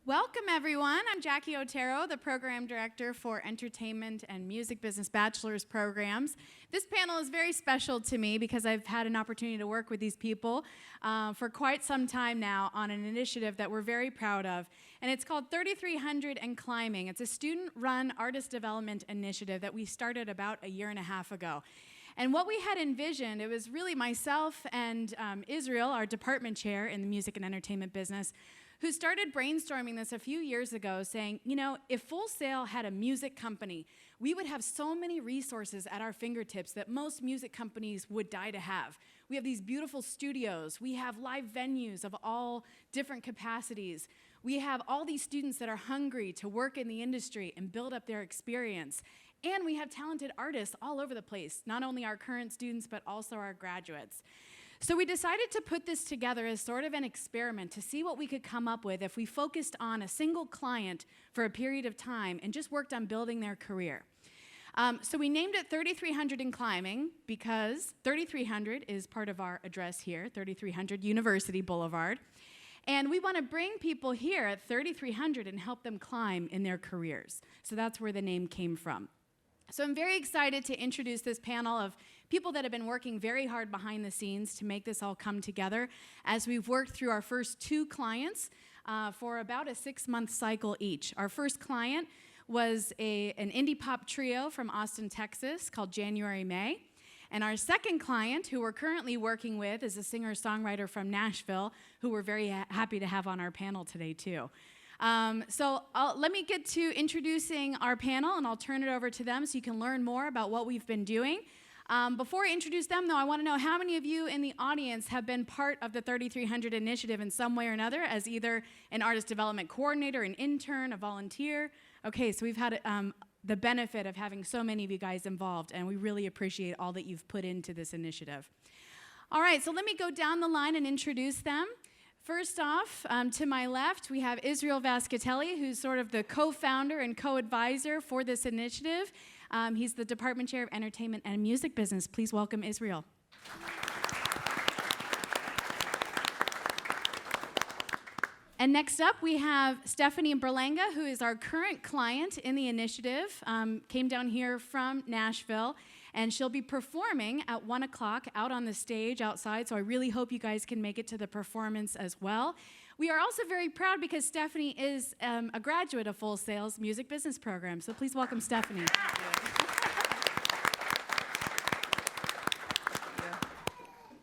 Welcome, everyone. I'm Jackie Otero, the Program Director for Entertainment and Music Business Bachelors programs. This panel is very special to me because I've had an opportunity to work with these people for quite some time now on an initiative that we're very proud of, and it's called 3300 and Climbing. It's a student-run artist development initiative that we started about a year and a half ago. And what we had envisioned, it was really myself and Israel, our department chair in the music and entertainment business, who started brainstorming this a few years ago, saying, you know, if Full Sail had a music company, we would have so many resources at our fingertips that most music companies would die to have. We have these beautiful studios. We have live venues of all different capacities. We have all these students that are hungry to work in the industry and build up their experience. And we have talented artists all over the place, not only our current students, but also our graduates. So we decided to put this together as sort of an experiment to see what we could come up with if we focused on a single client for a period of time and just worked on building their career. So we named it 3300 and Climbing because 3300 is part of our address here, 3300 University Boulevard. And we want to bring people here at 3300 and help them climb in their careers. So that's where the name came from. So I'm very excited to introduce this panel of people that have been working very hard behind the scenes to make this all come together as we've worked through our first two clients for about a 6-month cycle each. Our first client was an indie pop trio from Austin, Texas called January May. And our second client, who we're currently working with, is a singer-songwriter from Nashville, who we're very happy to have on our panel today, too. Let me get to introducing our panel, and I'll turn it over to them so you can learn more about what we've been doing. Before I introduce them, though, I want to know how many of you in the audience have been part of the 3300 initiative in some way or another as either an artist development coordinator, an intern, a volunteer. Okay, so we've had the benefit of having so many of you guys involved, and we really appreciate all that you've put into this initiative. All right, so let me go down the line and introduce them. First off, to my left, we have Israel Vascatelli, who's sort of the co-founder and co-advisor for this initiative. He's the Department Chair of Entertainment and Music Business. Please welcome Israel. And next up, we have Stephanie Berlanga, who is our current client in the initiative, came down here from Nashville, and she'll be performing at 1 o'clock out on the stage outside, so I really hope you guys can make it to the performance as well. We are also very proud because Stephanie is a graduate of Full Sail's music business program, so please welcome Stephanie.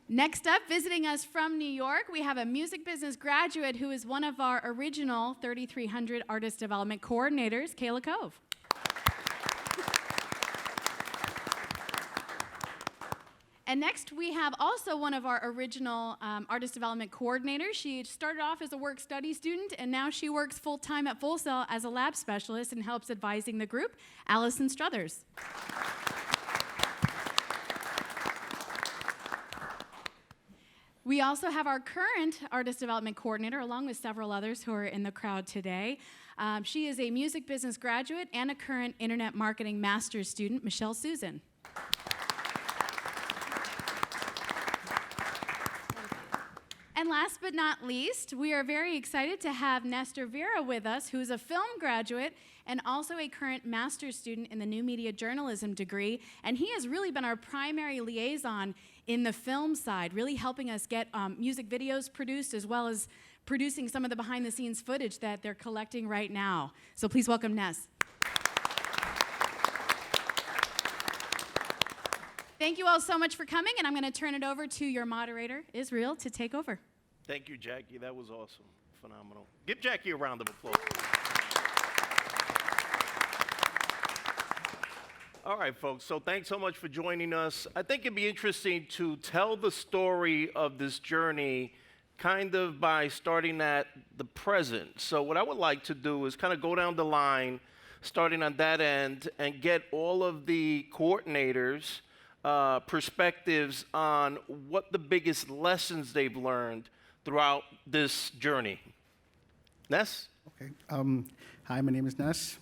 Next up, visiting us from New York, we have a music business graduate who is one of our original 3300 artist development coordinators, Kayla Cove. And next, we have also one of our original artist development coordinators. She started off as a work-study student, and now she works full-time at Full Sail as a lab specialist and helps advising the group, Allison Struthers. We also have our current artist development coordinator, along with several others who are in the crowd today. She is a music business graduate and a current internet marketing master's student, Michelle Susan. And last but not least, we are very excited to have Nestor Vera with us, who is a film graduate and also a current master's student in the new media journalism degree. And he has really been our primary liaison in the film side, really helping us get music videos produced as well as producing some of the behind-the-scenes footage that they're collecting right now. So please welcome Ness. Thank you all so much for coming, and I'm going to turn it over to your moderator, Israel, to take over. Thank you, Jackie. That was awesome. Phenomenal. Give Jackie a round of applause. All right, folks. So thanks so much for joining us. I think it'd be interesting to tell the story of this journey kind of by starting at the present. So what I would like to do is kind of go down the line, starting on that end, and get all of the coordinators' perspectives on what the biggest lessons they've learned throughout this journey. Ness? Okay. Hi, my name is Ness.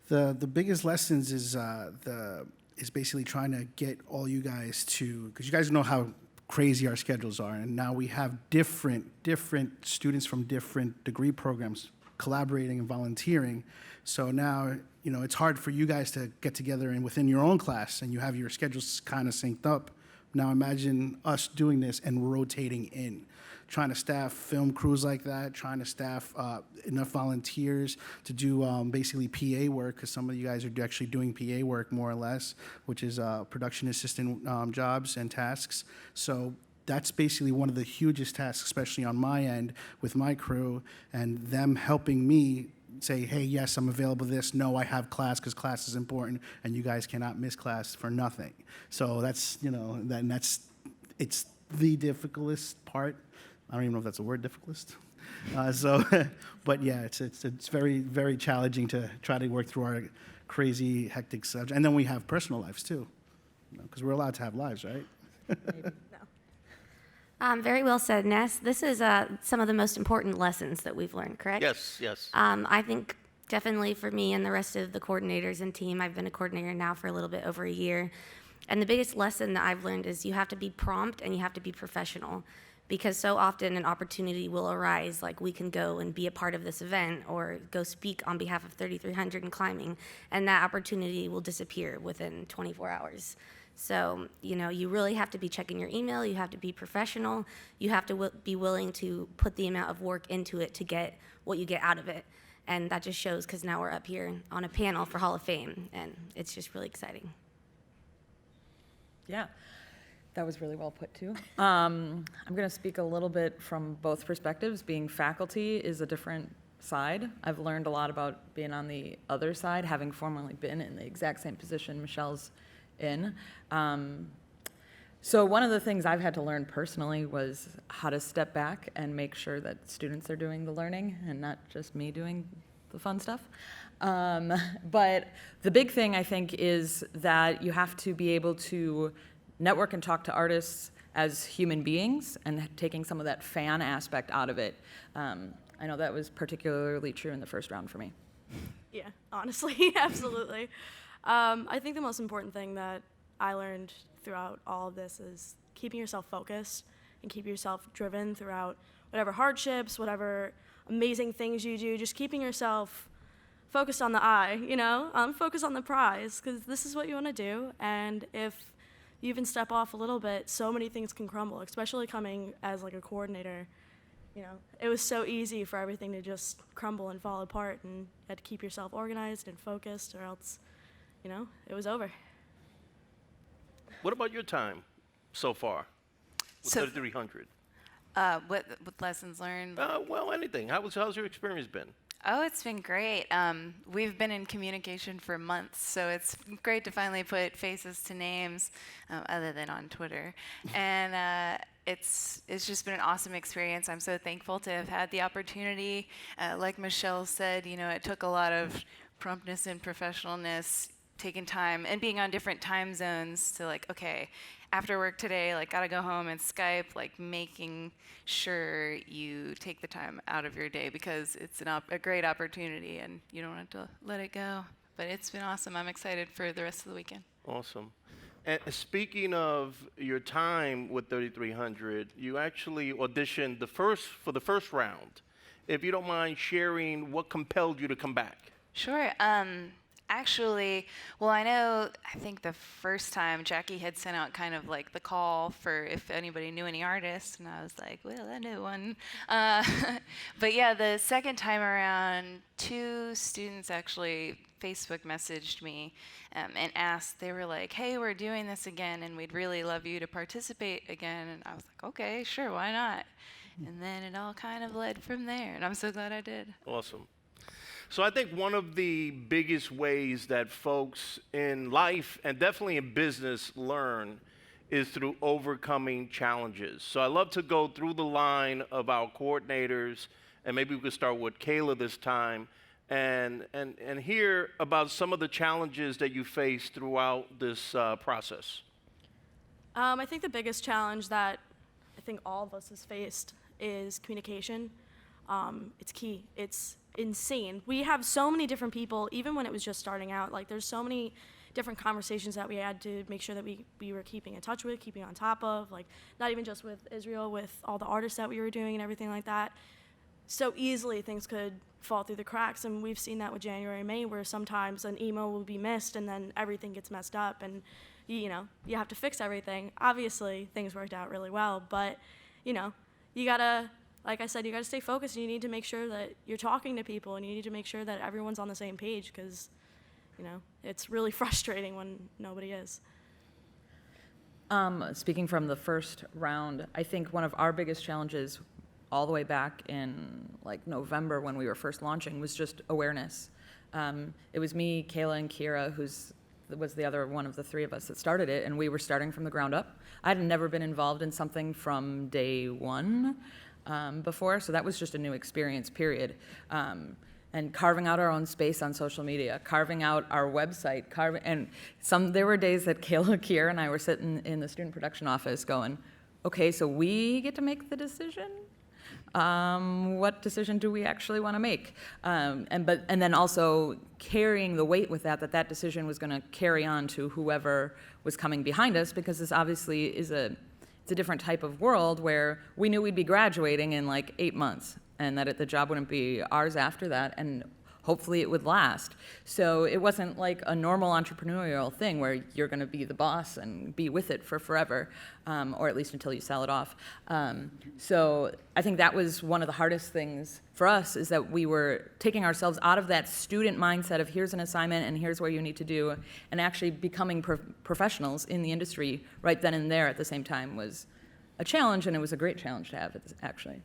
The biggest lessons is basically trying to get all you guys to, because you guys know how crazy our schedules are. And now we have different students from different degree programs collaborating and volunteering. So now, it's hard for you guys to get together and within your own class, and you have your schedules kind of synced up. Now imagine us doing this and rotating in, trying to staff film crews like that, trying to staff enough volunteers to do basically PA work, because some of you guys are actually doing PA work more or less, which is production assistant jobs and tasks. So that's basically one of the hugest tasks, especially on my end with my crew, and them helping me say, hey, yes, I'm available this. No, I have class because class is important, and you guys cannot miss class for nothing. So that's, it's the difficultest part. I don't even know if that's a word, difficultest. But yeah, it's very, very challenging to try to work through our crazy, hectic subject. And then we have personal lives too, because we're allowed to have lives, right? Very well said, Ness. This is some of the most important lessons that we've learned, correct? Yes. I think definitely for me and the rest of the coordinators and team, I've been a coordinator now for a little bit over a year. And the biggest lesson that I've learned is you have to be prompt and you have to be professional, because so often an opportunity will arise, like we can go and be a part of this event or go speak on behalf of 3300 in climbing, and that opportunity will disappear within 24 hours. So, you really have to be checking your email, you have to be professional, you have to be willing to put the amount of work into it to get what you get out of it. And that just shows, because now we're up here on a panel for Hall of Fame, and it's just really exciting. Yeah, that was really well put too. I'm going to speak a little bit from both perspectives. Being faculty is a different side. I've learned a lot about being on the other side, having formerly been in the exact same position Michelle's in. So one of the things I've had to learn personally was how to step back and make sure that students are doing the learning and not just me doing the fun stuff. But the big thing, I think, is that you have to be able to network and talk to artists as human beings and taking some of that fan aspect out of it. I know that was particularly true in the first round for me. Yeah, honestly, absolutely. I think the most important thing that I learned throughout all of this is keeping yourself focused and keep yourself driven throughout whatever hardships, whatever amazing things you do, just keeping yourself focused on the eye, focus on the prize, because this is what you want to do. And if you even step off a little bit, so many things can crumble, especially coming as like a coordinator. It was so easy for everything to just crumble and fall apart, and you had to keep yourself organized and focused, or else, it was over. What about your time so far with 3300? With lessons learned? Well, anything. How's your experience been? Oh, it's been great. We've been in communication for months, so it's great to finally put faces to names, other than on Twitter. And it's just been an awesome experience. I'm so thankful to have had the opportunity. Like Michelle said, it took a lot of promptness and professionalness, taking time and being on different time zones to okay, after work today, gotta go home and Skype, making sure you take the time out of your day, because it's a great opportunity and you don't have to let it go. But it's been awesome. I'm excited for the rest of the weekend. Awesome. And speaking of your time with 3300, you actually auditioned for the first round. If you don't mind sharing what compelled you to come back. Sure. Actually, I think the first time Jackie had sent out kind of the call for if anybody knew any artists, and I was like, well, I knew one. But yeah, the second time around, 2 students actually Facebook messaged me and asked, they were like, hey, we're doing this again, and we'd really love you to participate again. And I was like, okay, sure, why not? And then it all kind of led from there, and I'm so glad I did. Awesome. So I think one of the biggest ways that folks in life and definitely in business learn is through overcoming challenges. So I love to go through the line of our coordinators, and maybe we could start with Kayla this time, and hear about some of the challenges that you faced throughout this process. I think the biggest challenge that I think all of us has faced is communication. It's key. It's insane. We have so many different people, even when it was just starting out. There's so many different conversations that we had to make sure that we were keeping in touch with, keeping on top of, like not even just with Israel, with all the artists that we were doing and everything like that. So easily things could fall through the cracks, and we've seen that with January and May, where sometimes an email will be missed and then everything gets messed up, and you have to fix everything. Obviously things worked out really well, but you gotta, like I said, you gotta stay focused, and you need to make sure that you're talking to people, and you need to make sure that everyone's on the same page, because it's really frustrating when nobody is. Speaking from the first round, I think one of our biggest challenges all the way back in like November when we were first launching was just awareness. It was me, Kayla, and Kira, was the other one of the three of us that started it, and we were starting from the ground up. I had never been involved in something from day one before, so that was just a new experience, period. And carving out our own space on social media, carving out our website, there were days that Kayla, Kira, and I were sitting in the student production office going, okay, so we get to make the decision? What decision do we actually want to make? And then also carrying the weight with that decision was going to carry on to whoever was coming behind us, because this obviously it's a different type of world where we knew we'd be graduating in like 8 months, and that the job wouldn't be ours after that, and hopefully it would last. So it wasn't like a normal entrepreneurial thing where you're going to be the boss and be with it for forever, or at least until you sell it off. So I think that was one of the hardest things for us, is that we were taking ourselves out of that student mindset of here's an assignment and here's what you need to do, and actually becoming professionals in the industry right then and there at the same time was a challenge, and it was a great challenge to have, actually.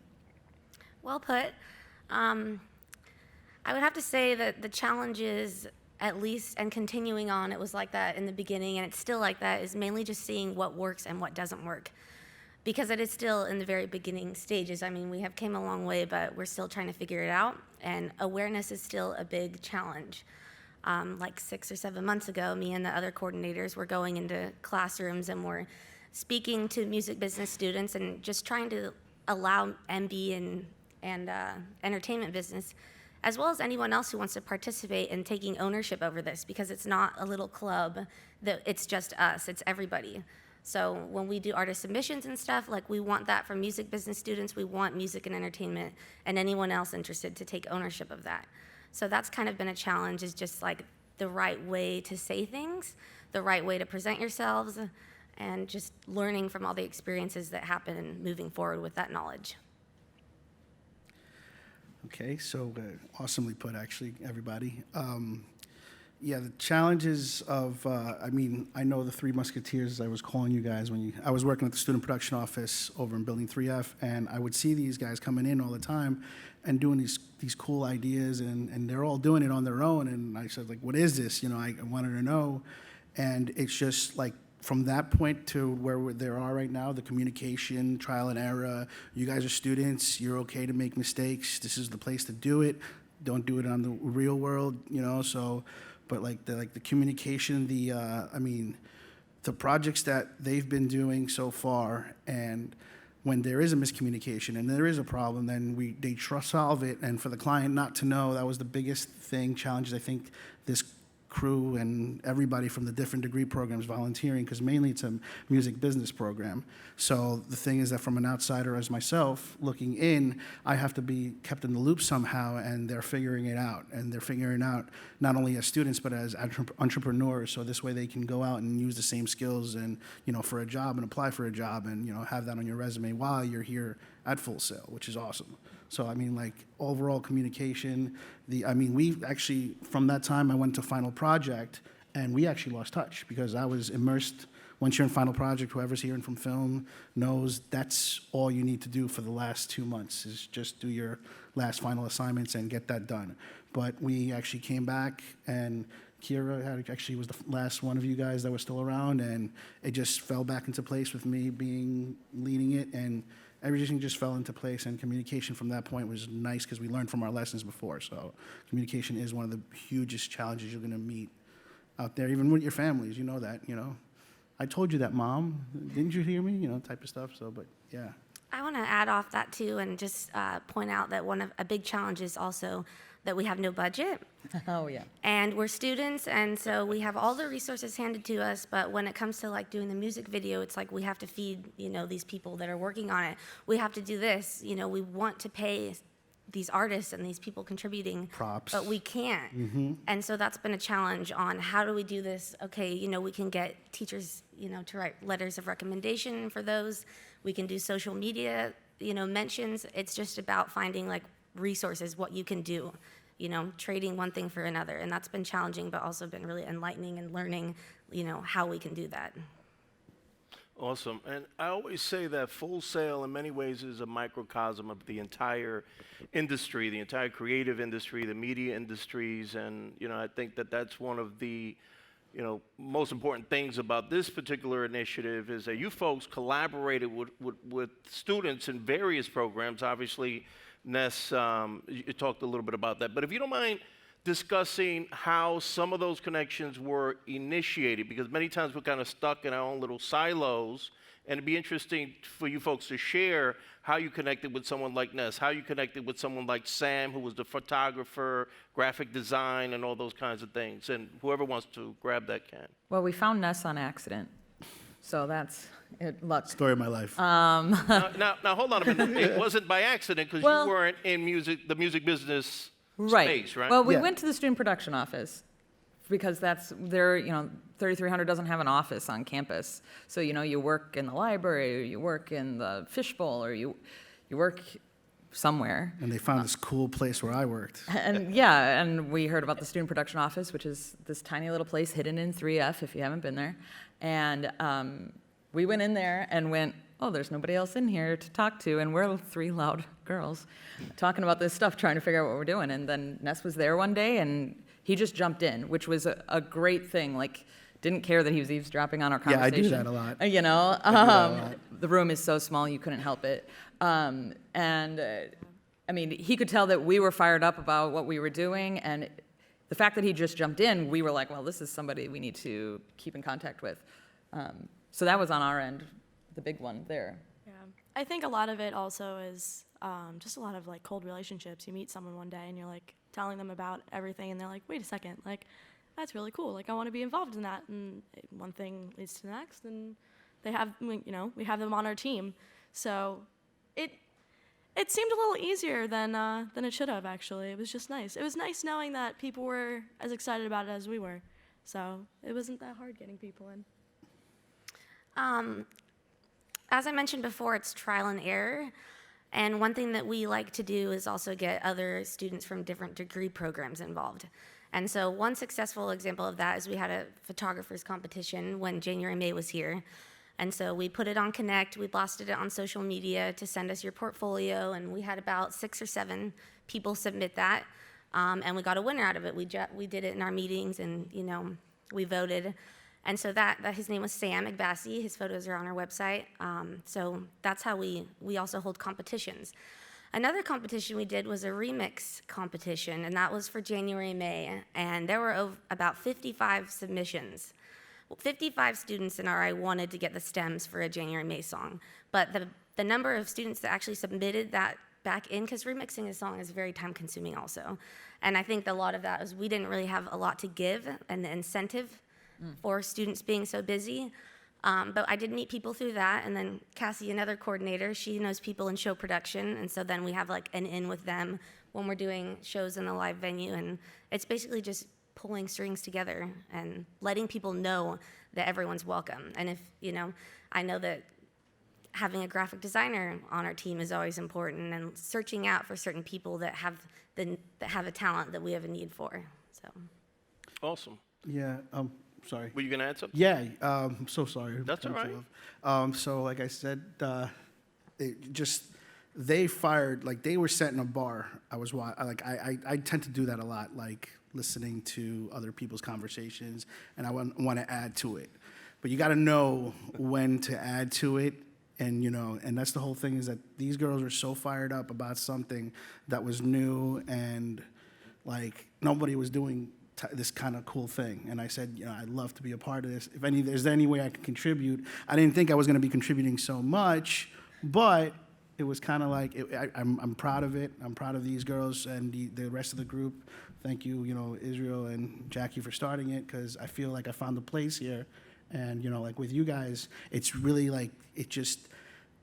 Well put. I would have to say that the challenges, at least, and continuing on, it was like that in the beginning, and it's still like that, is mainly just seeing what works and what doesn't work. Because it is still in the very beginning stages. I mean, we have came a long way, but we're still trying to figure it out, and awareness is still a big challenge. Like 6 or 7 months ago, me and the other coordinators were going into classrooms and we're speaking to music business students and just trying to allow MB and entertainment business, as well as anyone else who wants to participate in taking ownership over this, because it's not a little club, that it's just us, it's everybody. So when we do artist submissions and stuff, like we want that from music business students, we want music and entertainment and anyone else interested to take ownership of that. So that's kind of been a challenge, is just like the right way to say things, the right way to present yourselves, and just learning from all the experiences that happen and moving forward with that knowledge. Okay, so awesomely put, actually, everybody. Yeah, the challenges of, I know the Three Musketeers, as I was calling you guys, I was working at the student production office over in Building 3F, and I would see these guys coming in all the time and doing these cool ideas, and they're all doing it on their own, and I said, like, what is this? I wanted to know, and it's just like, from that point to where they are right now, the communication, trial and error, you guys are students, you're okay to make mistakes, this is the place to do it, don't do it on the real world, so, but the communication, the projects that they've been doing so far, and when there is a miscommunication and there is a problem, then they solve it, and for the client not to know, that was the biggest challenges I think this crew and everybody from the different degree programs volunteering, because mainly it's a music business program. So the thing is that from an outsider as myself looking in, I have to be kept in the loop somehow, and they're figuring it out. And they're figuring out not only as students, but as entrepreneurs. So this way they can go out and use the same skills and, for a job and apply for a job and, have that on your resume while you're here at Full Sail, which is awesome. So, overall communication, we actually, from that time, I went to final project, and we actually lost touch because I was immersed. Once you're in final project, whoever's hearing from film knows that's all you need to do for the last 2 months is just do your last final assignments and get that done. But we actually came back, and Kira actually was the last one of you guys that was still around, and it just fell back into place with me leading it, and everything just fell into place, and communication from that point was nice because we learned from our lessons before. So communication is one of the hugest challenges you're going to meet out there, even with your families. You know that, I told you that, Mom. Didn't you hear me? Type of stuff. So, but yeah. I want to add off that too, and just point out that a big challenge is also that we have no budget. Oh, yeah. And we're students, and so we have all the resources handed to us, but when it comes to like doing the music video, it's like we have to feed, these people that are working on it. We have to do this, we want to pay these artists and these people contributing Props. but we can't. And so that's been a challenge on how do we do this. Okay, we can get teachers to write letters of recommendation for those. We can do social media mentions. It's just about finding like resources, what you can do, trading one thing for another. And that's been challenging but also been really enlightening and learning how we can do that. Awesome. And I always say that Full Sail in many ways is a microcosm of the entire industry, the entire creative industry, the media industries. And, I think that that's one of the, most important things about this particular initiative is that you folks collaborated with students in various programs. Obviously, Ness, you talked a little bit about that. But if you don't mind discussing how some of those connections were initiated, because many times we're kind of stuck in our own little silos, and it'd be interesting for you folks to share how you connected with someone like Ness, how you connected with someone like Sam, who was the photographer, graphic design, and all those kinds of things. And whoever wants to grab that can. Well, we found Ness on accident, so that's luck. Story of my life. Now, hold on a minute. It wasn't by accident, because Well- you weren't in the music business Right. space, right? Well, we Yeah. went to the student production office because that's there. 3300 doesn't have an office on campus, so you work in the library, or you work in the fishbowl, or you work somewhere. And they found this cool place where I worked. And yeah, and we heard about the student production office, which is this tiny little place hidden in 3F if you haven't been there. And we went in there and went, oh, there's nobody else in here to talk to, and we're three loud girls talking about this stuff, trying to figure out what we're doing. And then Ness was there one day, and he just jumped in, which was a great thing. Like, didn't care that he was eavesdropping on our Yeah, I conversation. do that a lot. You know, I do that a lot. the room is so small you couldn't help it. I mean, he could tell that we were fired up about what we were doing, and the fact that he just jumped in, we were like, well, this is somebody we need to keep in contact with. So that was on our end, the big one there. Yeah, I think a lot of it also is just a lot of like cold relationships. You meet someone one day and you're like telling them about everything, and they're like, wait a second, like that's really cool. Like I want to be involved in that, and one thing leads to the next, and they have, we have them on our team. So it seemed a little easier than it should have, actually. It was just nice. It was nice knowing that people were as excited about it as we were. So it wasn't that hard getting people in. As I mentioned before, it's trial and error. And one thing that we like to do is also get other students from different degree programs involved. And so one successful example of that is we had a photographers competition when January May was here. And so we put it on Connect, we blasted it on social media to send us your portfolio, and we had about 6 or 7 people submit that, and we got a winner out of it. We did it in our meetings, and we voted. And so that his name was Sam Agbassi. His photos are on our website. So that's how we also hold competitions. Another competition we did was a remix competition, and that was for January, May, and there were about 55 submissions. 55 students in RI wanted to get the stems for a January, May song, but the number of students that actually submitted that back in, because remixing a song is very time consuming also. And I think a lot of that is we didn't really have a lot to give and the incentive for students being so busy. But I did meet people through that, and then Cassie, another coordinator, she knows people in show production, and so then we have like an in with them when we're doing shows in the live venue, and it's basically just pulling strings together and letting people know that everyone's welcome. And if, I know that having a graphic designer on our team is always important, and searching out for certain people that have a talent that we have a need for. So. Awesome. Yeah, sorry. Were you going to add something? Yeah, I'm so sorry. That's all right. So like I said, they fired, like they were setting a bar. I tend to do that a lot, like listening to other people's conversations, and I want to add to it. But you got to know when to add to it, and and that's the whole thing, is that these girls are so fired up about something that was new, and like nobody was doing this kind of cool thing. And I said, I'd love to be a part of this. Is there any way I can contribute? I didn't think I was going to be contributing so much, but It was kind of like, I'm proud of it. I'm proud of these girls and the rest of the group. Thank you, Israel and Jackie for starting it, because I feel like I found a place here. And, like with you guys, it's really like,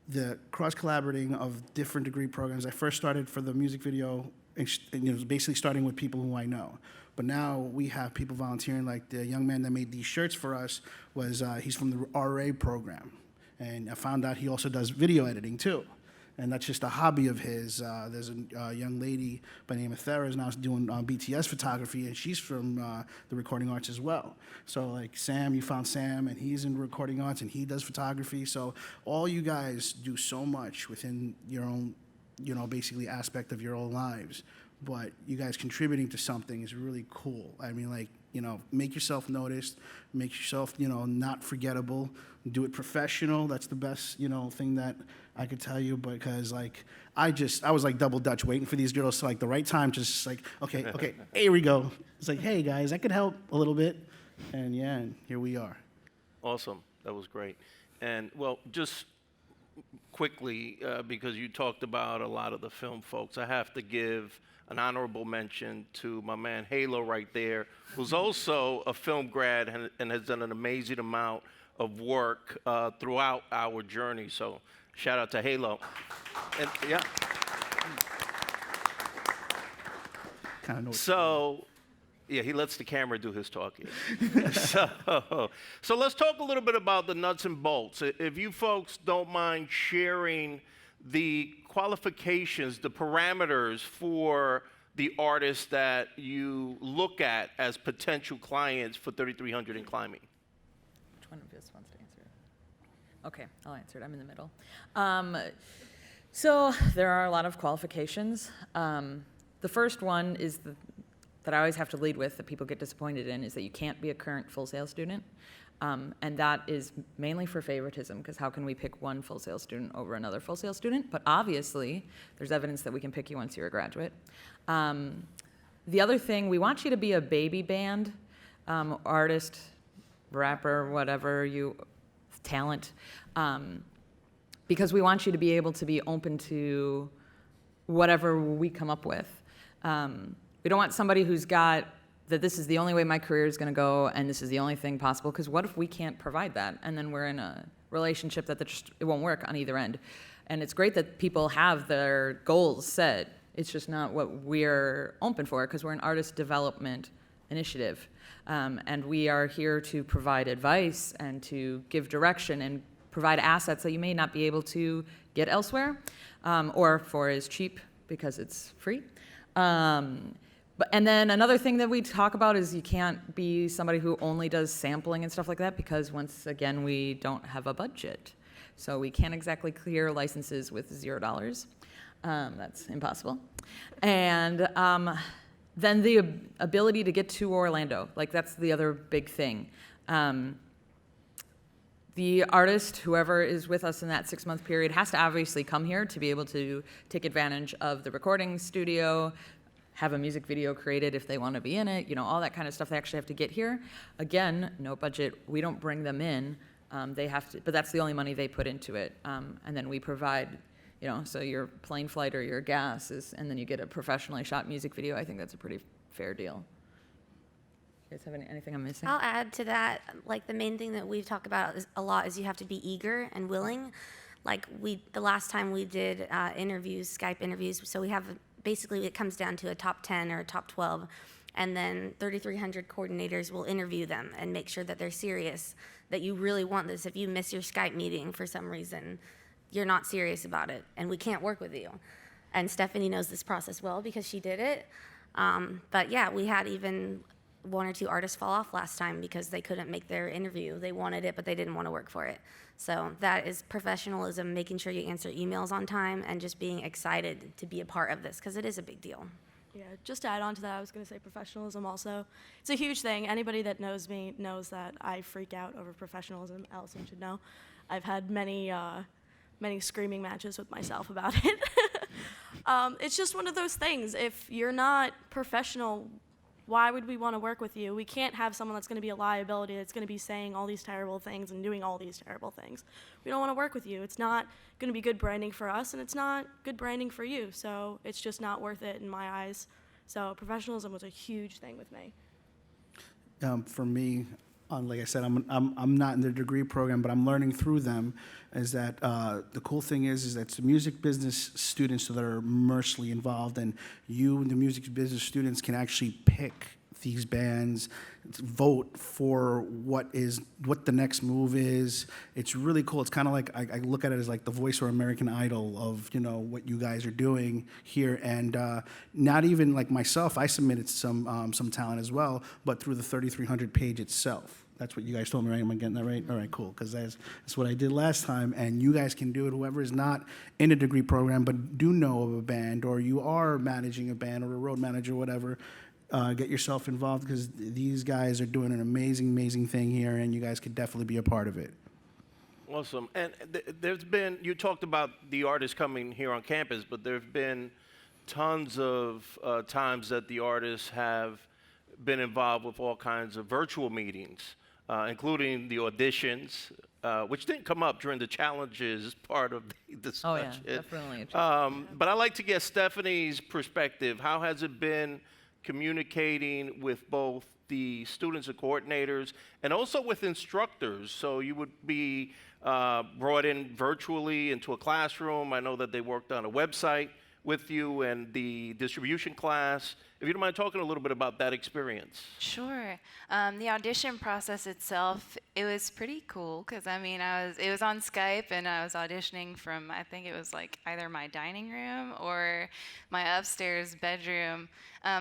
the cross-collaborating of different degree programs. I first started for the music video, and, basically starting with people who I know. But now we have people volunteering, like the young man that made these shirts for us he's from the RA program. And I found out he also does video editing too. And that's just a hobby of his. There's a young lady by the name of Thera is now doing BTS photography, and she's from the recording arts as well. So like Sam, you found Sam, and he's in recording arts, and he does photography. So all you guys do so much within your own, basically aspect of your own lives. But you guys contributing to something is really cool. I mean, like, make yourself noticed, make yourself, not forgettable, do it professional. That's the best, thing that I could tell you, because like, I was like double Dutch waiting for these girls to like the right time, just like, okay, here we go. It's like, hey guys, I could help a little bit. And yeah, and here we are. Awesome. That was great. And well, just quickly, because you talked about a lot of the film folks, I have to give an honorable mention to my man Halo right there, who's also a film grad and has done an amazing amount of work throughout our journey. So shout out to Halo. And yeah. Kind of know. So, yeah, he lets the camera do his talking. So let's talk a little bit about the nuts and bolts. If you folks don't mind sharing the qualifications, the parameters for the artists that you look at as potential clients for 3300 in climbing. Which one of us wants to answer it? Okay, I'll answer it. I'm in the middle. So there are a lot of qualifications. The first one is that I always have to lead with, that people get disappointed in, is that you can't be a current Full Sail student. And that is mainly for favoritism, because how can we pick one Full Sail student over another Full Sail student? But obviously, there's evidence that we can pick you once you're a graduate. The other thing, we want you to be a baby band, artist, rapper, whatever talent, because we want you to be able to be open to whatever we come up with. We don't want somebody who's got that this is the only way my career is going to go and this is the only thing possible, because what if we can't provide that and then we're in a relationship that it won't work on either end. And it's great that people have their goals set. It's just not what we're open for, because we're an artist development initiative. And we are here to provide advice and to give direction and provide assets that you may not be able to get elsewhere, or for as cheap because it's free. And then another thing that we talk about is you can't be somebody who only does sampling and stuff like that, because once again, we don't have a budget. So we can't exactly clear licenses with $0. That's impossible. And then the ability to get to Orlando, like that's the other big thing. The artist, whoever is with us in that 6-month period, has to obviously come here to be able to take advantage of the recording studio, have a music video created if they want to be in it, all that kind of stuff. They actually have to get here. Again, no budget. We don't bring them in. They have to, but that's the only money they put into it. And then we provide, so your plane flight or your gas is, and then you get a professionally shot music video. I think that's a pretty fair deal. You guys have anything I'm missing? I'll add to that. Like the main thing that we've talked about a lot is you have to be eager and willing. Like the last time we did interviews, Skype interviews, so we have basically it comes down to a top 10 or a top 12, and then 3,300 coordinators will interview them and make sure that they're serious, that you really want this. If you miss your Skype meeting for some reason, you're not serious about it, and we can't work with you. And Stephanie knows this process well because she did it. But yeah, we had even 1 or 2 artists fall off last time because they couldn't make their interview. They wanted it, but they didn't want to work for it. So that is professionalism, making sure you answer emails on time and just being excited to be a part of this, because it is a big deal. Yeah, just to add on to that, I was going to say professionalism also. It's a huge thing. Anybody that knows me knows that I freak out over professionalism. Allison should know. I've had many screaming matches with myself about it. It's just one of those things. If you're not professional, why would we want to work with you? We can't have someone that's going to be a liability, that's going to be saying all these terrible things and doing all these terrible things. We don't want to work with you. It's not going to be good branding for us, and it's not good branding for you. So it's just not worth it in my eyes. So professionalism was a huge thing with me. For me, like I said, I'm not in the degree program, but I'm learning through them. Is that the cool thing is that the music business students that are immersely involved, and you, the music business students, can actually pick these bands, vote for what the next move is. It's really cool. It's kind of like I look at it as like the Voice or American Idol of what you guys are doing here, and not even like myself. I submitted some talent as well, but through the 3,300 page itself. That's what you guys told me, right? Am I getting that right? All right, cool. Because that's what I did last time, and you guys can do it. Whoever is not in a degree program but do know of a band, or you are managing a band or a road manager, whatever. Get yourself involved, because these guys are doing an amazing, amazing thing here, and you guys could definitely be a part of it. Awesome. And there's been, you talked about the artists coming here on campus, but there have been tons of times that the artists have been involved with all kinds of virtual meetings, including the auditions, which didn't come up during the challenges part of the discussion. Oh, yeah, definitely a challenge. But I'd like to get Stephanie's perspective. How has it been communicating with both the students and coordinators and also with instructors? So you would be brought in virtually into a classroom. I know that they worked on a website with you and the distribution class. If you don't mind talking a little bit about that experience. Sure. The audition process itself, it was pretty cool because it was on Skype and I was auditioning from, I think it was like either my dining room or my upstairs bedroom.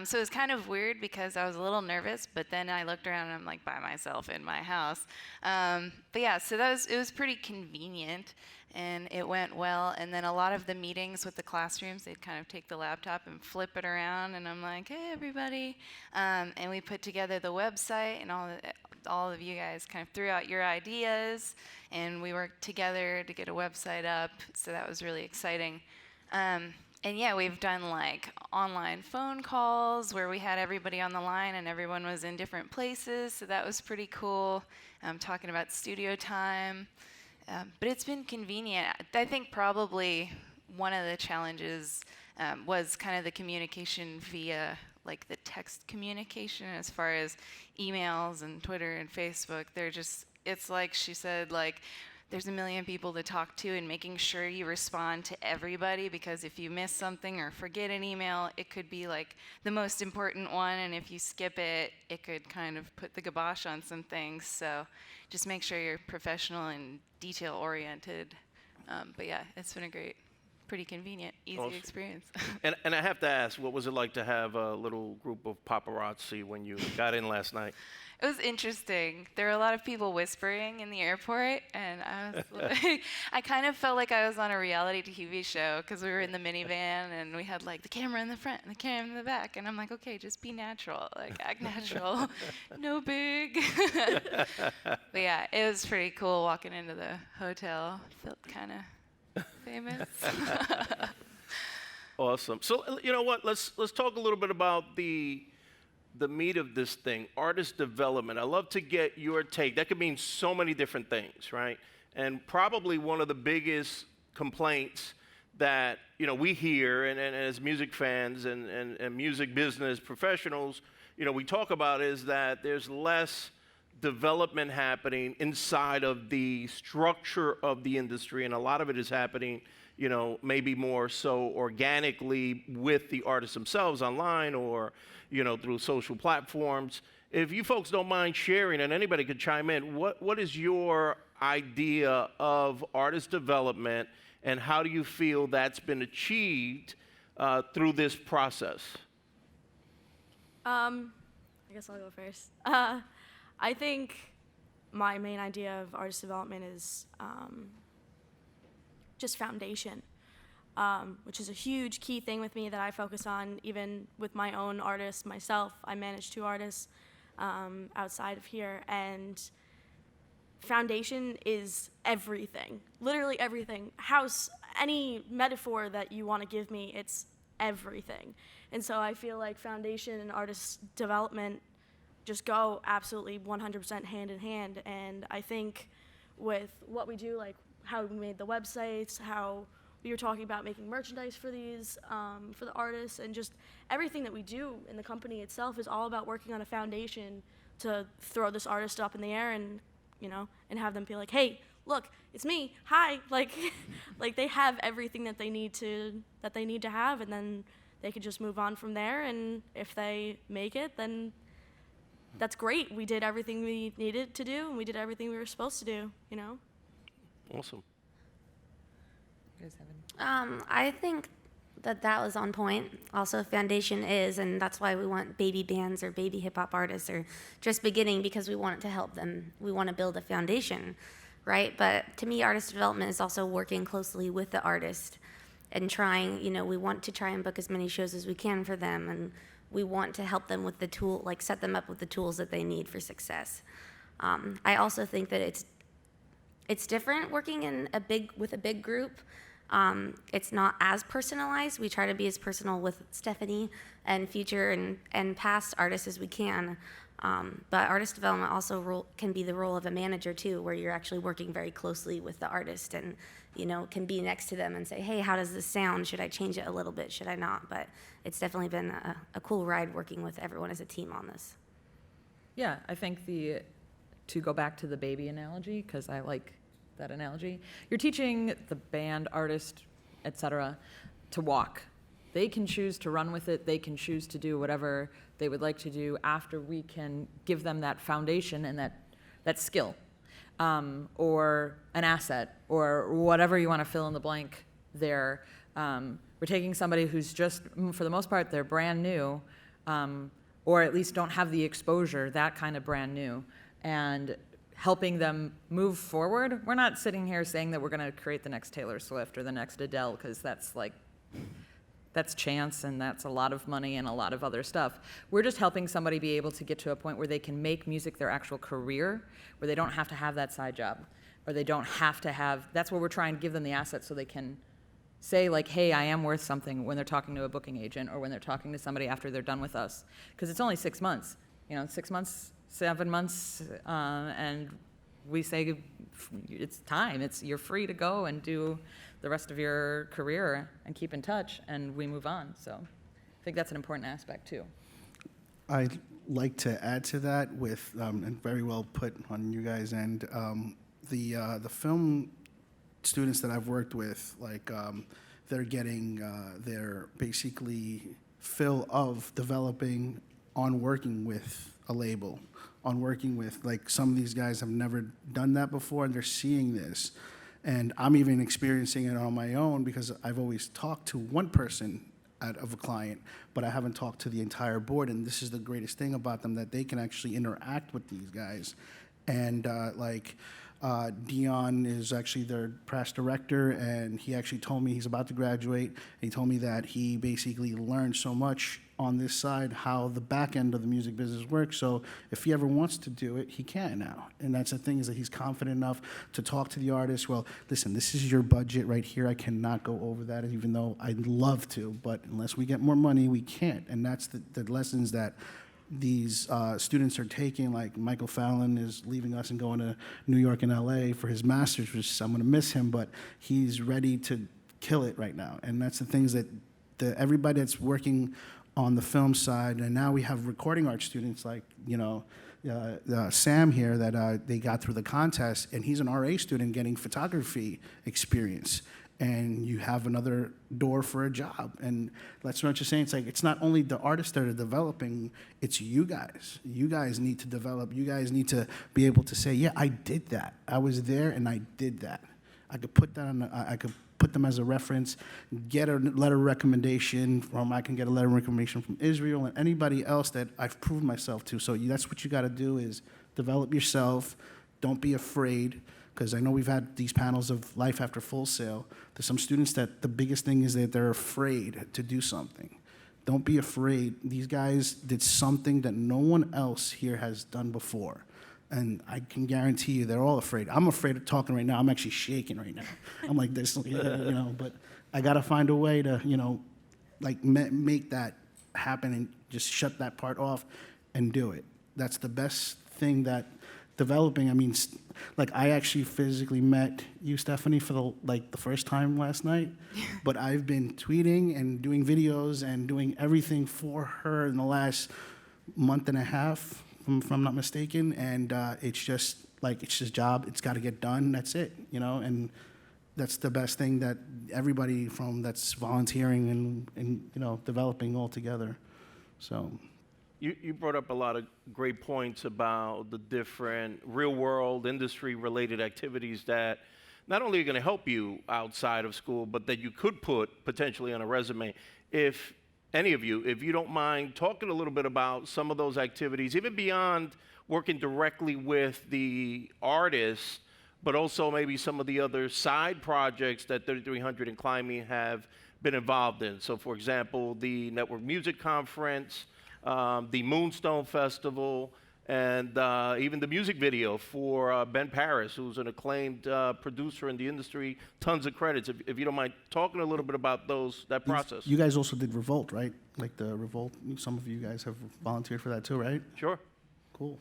So it was kind of weird because I was a little nervous, but then I looked around and I'm like by myself in my house. But yeah, so it was pretty convenient. And it went well. And then a lot of the meetings with the classrooms, they'd kind of take the laptop and flip it around. And I'm like, hey, everybody. And we put together the website, and all of you guys kind of threw out your ideas. And we worked together to get a website up. So that was really exciting. And yeah, we've done like online phone calls where we had everybody on the line and everyone was in different places. So that was pretty cool. Talking about studio time. But it's been convenient. I think probably one of the challenges was kind of the communication via like the text communication as far as emails and Twitter and Facebook. It's like she said, like there's a million people to talk to, and making sure you respond to everybody, because if you miss something or forget an email, it could be like the most important one, and if you skip it, it could kind of put the kibosh on some things. So just make sure you're professional and detail-oriented. But yeah, it's been a pretty convenient, easy Awesome. Experience. And I have to ask, what was it like to have a little group of paparazzi when you got in last night? It was interesting. There were a lot of people whispering in the airport, and I kind of felt like I was on a reality TV show because we were in the minivan and we had like the camera in the front and the camera in the back, and I'm like, okay, just be natural, like act natural, no big. But yeah, it was pretty cool walking into the hotel. Felt kind of famous. Awesome. So you know what? Let's talk a little bit about the meat of this thing, artist development. I love to get your take. That could mean so many different things, right? And probably one of the biggest complaints that we hear, and as music fans and music business professionals, we talk about is that there's less development happening inside of the structure of the industry, and a lot of it is happening maybe more so organically with the artists themselves online or, through social platforms. If you folks don't mind sharing, and anybody could chime in, what is your idea of artist development, and how do you feel that's been achieved through this process? I guess I'll go first. I think my main idea of artist development is just foundation, which is a huge key thing with me that I focus on even with my own artists myself. I manage 2 artists outside of here, and foundation is everything, literally everything. House, any metaphor that you want to give me, it's everything. And so I feel like foundation and artist development just go absolutely 100% hand in hand. And I think with what we do, like how we made the websites, how we were talking about making merchandise for these, for the artists, and just everything that we do in the company itself is all about working on a foundation to throw this artist up in the air and, you know, and have them feel like, hey, look, it's me, hi, like, like they have everything that they need to have, and then they could just move on from there. And if they make it, then that's great. We did everything we needed to do, and we did everything we were supposed to do, you know? Awesome. You guys have any? I think that was on point. Also, foundation is, and that's why we want baby bands or baby hip hop artists or just beginning, because we want it to help them. We want to build a foundation, right? But to me, artist development is also working closely with the artist and trying, you know, we want to try and book as many shows as we can for them, and we want to help them with the tool, like set them up with the tools that they need for success. I also think that it's different working in with a big group. It's not as personalized. We try to be as personal with Stephanie and future and past artists as we can. But artist development also can be the role of a manager too, where you're actually working very closely with the artist and, you know, can be next to them and say, hey, how does this sound? Should I change it a little bit? Should I not? But it's definitely been a cool ride working with everyone as a team on this. Yeah, I think to go back to the baby analogy, because I like that analogy, you're teaching the band, artist, etc., to walk. They can choose to run with it. They can choose to do whatever they would like to do after we can give them that foundation and that skill, or an asset, or whatever you want to fill in the blank there. We're taking somebody who's just, for the most part, they're brand new, or at least don't have the exposure, that kind of brand new, and helping them move forward. We're not sitting here saying that we're going to create the next Taylor Swift or the next Adele, because that's chance, and that's a lot of money and a lot of other stuff. We're just helping somebody be able to get to a point where they can make music their actual career, where they don't have to have that side job, or they don't have to have, that's where we're trying to give them the assets so they can say, like, hey, I am worth something when they're talking to a booking agent or when they're talking to somebody after they're done with us. Because it's only 6 months, 6 months, 7 months, and we say it's time. You're free to go and do the rest of your career and keep in touch, and we move on. So I think that's an important aspect too. I'd like to add to that with, and very well put on you guys' end, the film students that I've worked with, like they're getting their basically fill of developing on working with a label, on working with, like, some of these guys have never done that before, and they're seeing this. And I'm even experiencing it on my own, because I've always talked to one person of a client, but I haven't talked to the entire board. And this is the greatest thing about them, that they can actually interact with these guys. And Dion is actually their press director, and he actually told me he's about to graduate. And he told me that he basically learned so much on this side, how the back end of the music business works. So if he ever wants to do it, he can now. And that's the thing, is that he's confident enough to talk to the artist. Well, listen, this is your budget right here. I cannot go over that, even though I'd love to. But unless we get more money, we can't. And that's the lessons that these students are taking. Like Michael Fallon is leaving us and going to New York and LA for his master's, which I'm going to miss him, but he's ready to kill it right now. And that's the things that everybody that's working on the film side, and now we have recording art students like, Sam here, that they got through the contest, and he's an RA student getting photography experience. And you have another door for a job. And that's what you're saying. It's like, it's not only the artists that are developing, it's you guys. You guys need to develop. You guys need to be able to say, yeah, I did that. I was there and I did that. I could put that on, I could put them as a reference, get a letter of recommendation from, I can get a letter of recommendation from Israel and anybody else that I've proved myself to. So that's what you got to do, is develop yourself. Don't be afraid. Because I know we've had these panels of Life After Full Sail. There's some students that the biggest thing is that they're afraid to do something. Don't be afraid. These guys did something that no one else here has done before. And I can guarantee you they're all afraid. I'm afraid of talking right now. I'm actually shaking right now. I'm like this, but I got to find a way to, like make that happen and just shut that part off and do it. That's the best thing that developing. I mean, like I actually physically met you, Stephanie, for the first time last night, but I've been tweeting and doing videos and doing everything for her in the last month and a half, if I'm not mistaken, and it's just job. It's got to get done. That's it, you know, and that's the best thing that everybody from that's volunteering and you know, developing all together. So. You brought up a lot of great points about the different real-world, industry-related activities that not only are going to help you outside of school, but that you could put potentially on a resume. If any of you, if you don't mind talking a little bit about some of those activities, even beyond working directly with the artists, but also maybe some of the other side projects that 3300 and Climbing have been involved in. So, for example, the Network Music Conference, the Moonstone Festival, and even the music video for Ben Paris, who's an acclaimed producer in the industry, tons of credits. If you don't mind talking a little bit about that process. You guys also did Revolt, right? Like the Revolt, some of you guys have volunteered for that too, right? Sure. Cool.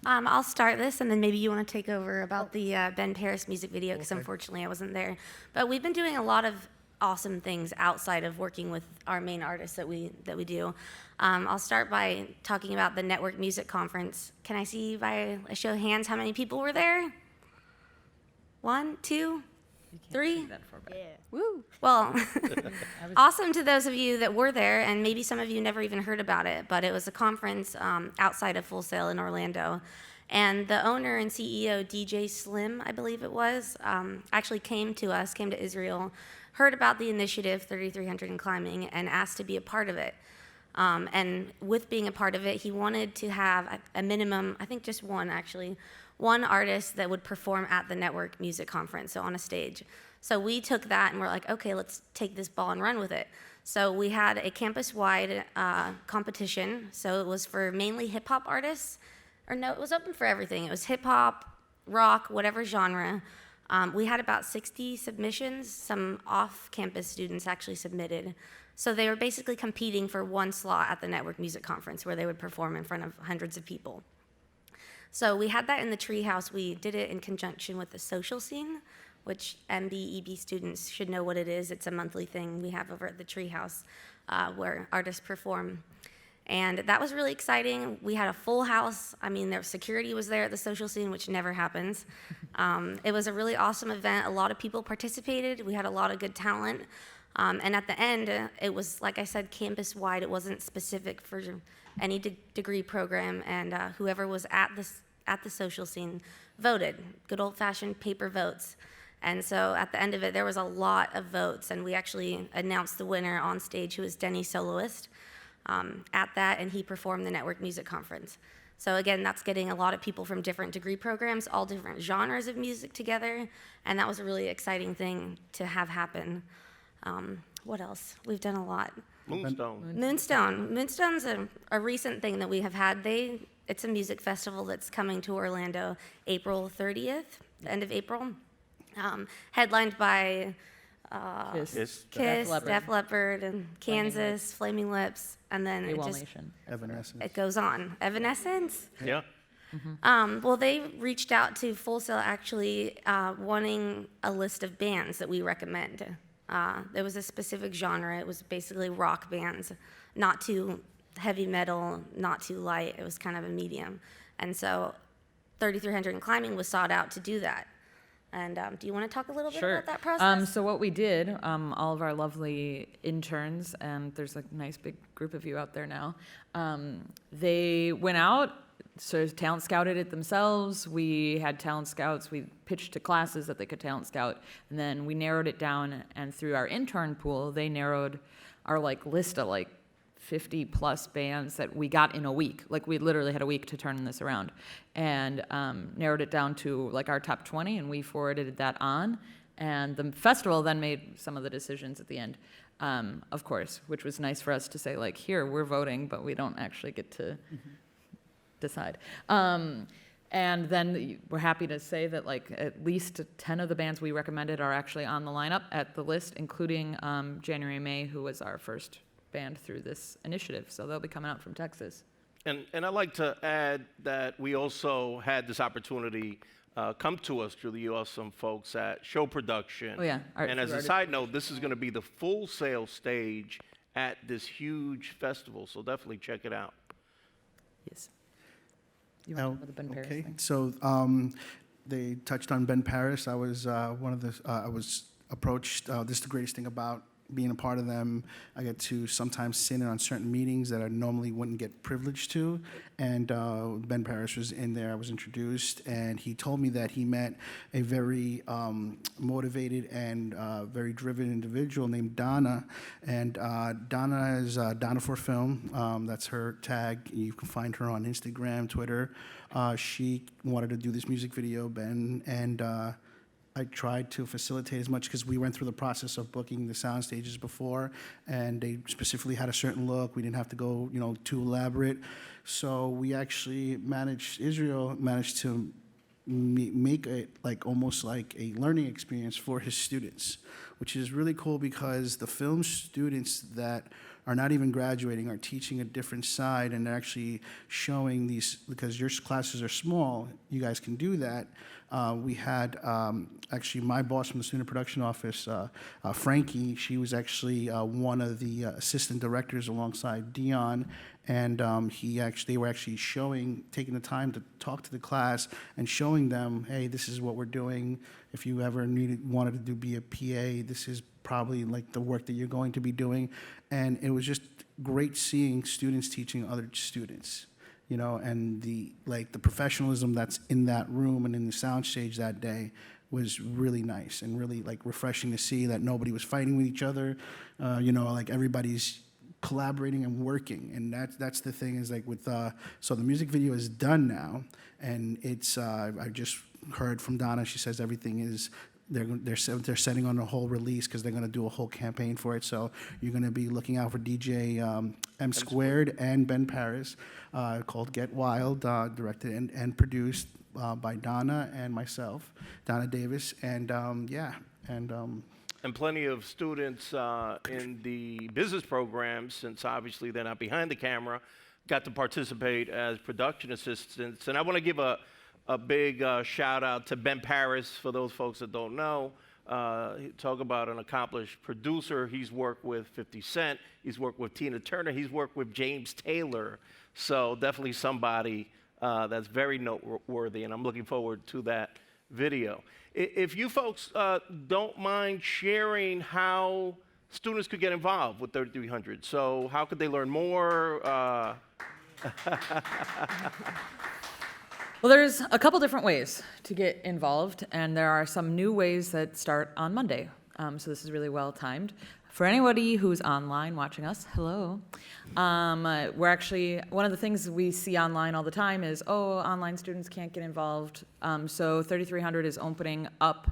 I'll start this, and then maybe you want to take over about the Ben Paris music video, because Okay. unfortunately I wasn't there. But we've been doing a lot of awesome things outside of working with our main artists that we do. I'll start by talking about the Network Music Conference. Can I see by a show of hands how many people were there? 1, 2, 3? Woo! Well, awesome to those of you that were there, and maybe some of you never even heard about it, but it was a conference outside of Full Sail in Orlando. And the owner and CEO, DJ Slim, I believe it was, actually came to Israel, heard about the initiative 3300 and Climbing, and asked to be a part of it. And with being a part of it, he wanted to have a minimum, I think just one artist that would perform at the Network Music Conference, so on a stage. So we took that and we're like, okay, let's take this ball and run with it. So we had a campus-wide competition. So it was for mainly hip-hop artists. Or no, it was open for everything. It was hip-hop, rock, whatever genre. We had about 60 submissions. Some off-campus students actually submitted. So they were basically competing for one slot at the Network Music Conference where they would perform in front of hundreds of people. So we had that in the Treehouse. We did it in conjunction with the social scene, which MB, EB students should know what it is. It's a monthly thing we have over at the Treehouse where artists perform. And that was really exciting. We had a full house. I mean, their security was there at the social scene, which never happens. It was a really awesome event. A lot of people participated. We had a lot of good talent. And at the end, it was, like I said, campus-wide. It wasn't specific for any degree program. And whoever was at the social scene voted, good old-fashioned paper votes. And so at the end of it, there was a lot of votes. And we actually announced the winner on stage, who was Denny Soloist. At that, and he performed the Network Music Conference. So again, that's getting a lot of people from different degree programs, all different genres of music together, and that was a really exciting thing to have happen. What else? We've done a lot. Moonstone. Moonstone's a recent thing that we have had. It's a music festival that's coming to Orlando April 30th, the end of April, headlined by Kiss, Def Leppard, and Kansas, Flaming Lips, and then Evanescence. it goes on. Evanescence? Yeah. Well, they reached out to Full Sail actually wanting a list of bands that we recommend. There was a specific genre. It was basically rock bands, not too heavy metal, not too light. It was kind of a medium. And so 3300 and Climbing was sought out to do that. And do you want to talk a little bit about that process? So what we did, all of our lovely interns, and there's a nice big group of you out there now, they went out, so talent scouted it themselves. We had talent scouts. We pitched to classes that they could talent scout, and then we narrowed it down. And through our intern pool, they narrowed our list of 50 plus bands that we got in a week. We literally had a week to turn this around, and narrowed it down to our top 20, and we forwarded that on. And the festival then made some of the decisions at the end, of course, which was nice for us to say, here, we're voting, but we don't actually get to decide. And then we're happy to say that like at least 10 of the bands we recommended are actually on the lineup at the list, including January May, who was our first band through this initiative. So they'll be coming out from Texas. And I'd like to add that we also had this opportunity come to us through the awesome folks at Show Production. Oh, yeah. And as a side note, this is going to be the Full Sail stage at this huge festival, so definitely check it out. Yes. You want to know the Ben Paris Okay, thing? so they touched on Ben Paris. I was one of the. I was approached. This is the greatest thing about being a part of them. I get to sometimes sit in on certain meetings that I normally wouldn't get privileged to. And Ben Paris was in there. I was introduced, and he told me that he met a very motivated and very driven individual named Donna. And Donna is Donna for Film. That's her tag. You can find her on Instagram, Twitter. She wanted to do this music video, Ben, and I tried to facilitate as much because we went through the process of booking the sound stages before, and they specifically had a certain look. We didn't have to go, too elaborate. So we actually Israel managed to make it almost like a learning experience for his students, which is really cool because the film students that are not even graduating are teaching a different side, and they're actually showing these, because your classes are small, you guys can do that. We had actually my boss from the student production office, Frankie. She was actually one of the assistant directors alongside Dion, and they were actually taking the time to talk to the class and showing them, hey, this is what we're doing. If you ever wanted to be a PA, this is probably like the work that you're going to be doing. And it was just great seeing students teaching other students. And the professionalism that's in that room and in the soundstage that day was really nice and really refreshing to see that nobody was fighting with each other. Everybody's collaborating and working, and that's the thing is so the music video is done now, and it's I just heard from Donna. She says everything is. They're setting on a whole release because they're going to do a whole campaign for it. So you're going to be looking out for DJ M Squared and Ben Paris, called Get Wild, directed and produced by Donna and myself, Donna Davis, and And plenty of students in the business program, since obviously they're not behind the camera, got to participate as production assistants. And I want to give a big shout out to Ben Paris, for those folks that don't know. Talk about an accomplished producer. He's worked with 50 Cent. He's worked with Tina Turner. He's worked with James Taylor. So definitely somebody that's very noteworthy, and I'm looking forward to that video. If you folks don't mind sharing how students could get involved with 3300. So how could they learn more? Well, there's a couple different ways to get involved, and there are some new ways that start on Monday. So this is really well timed. For anybody who's online watching us, hello. We're actually, one of the things we see online all the time is, online students can't get involved. So 3300 is opening up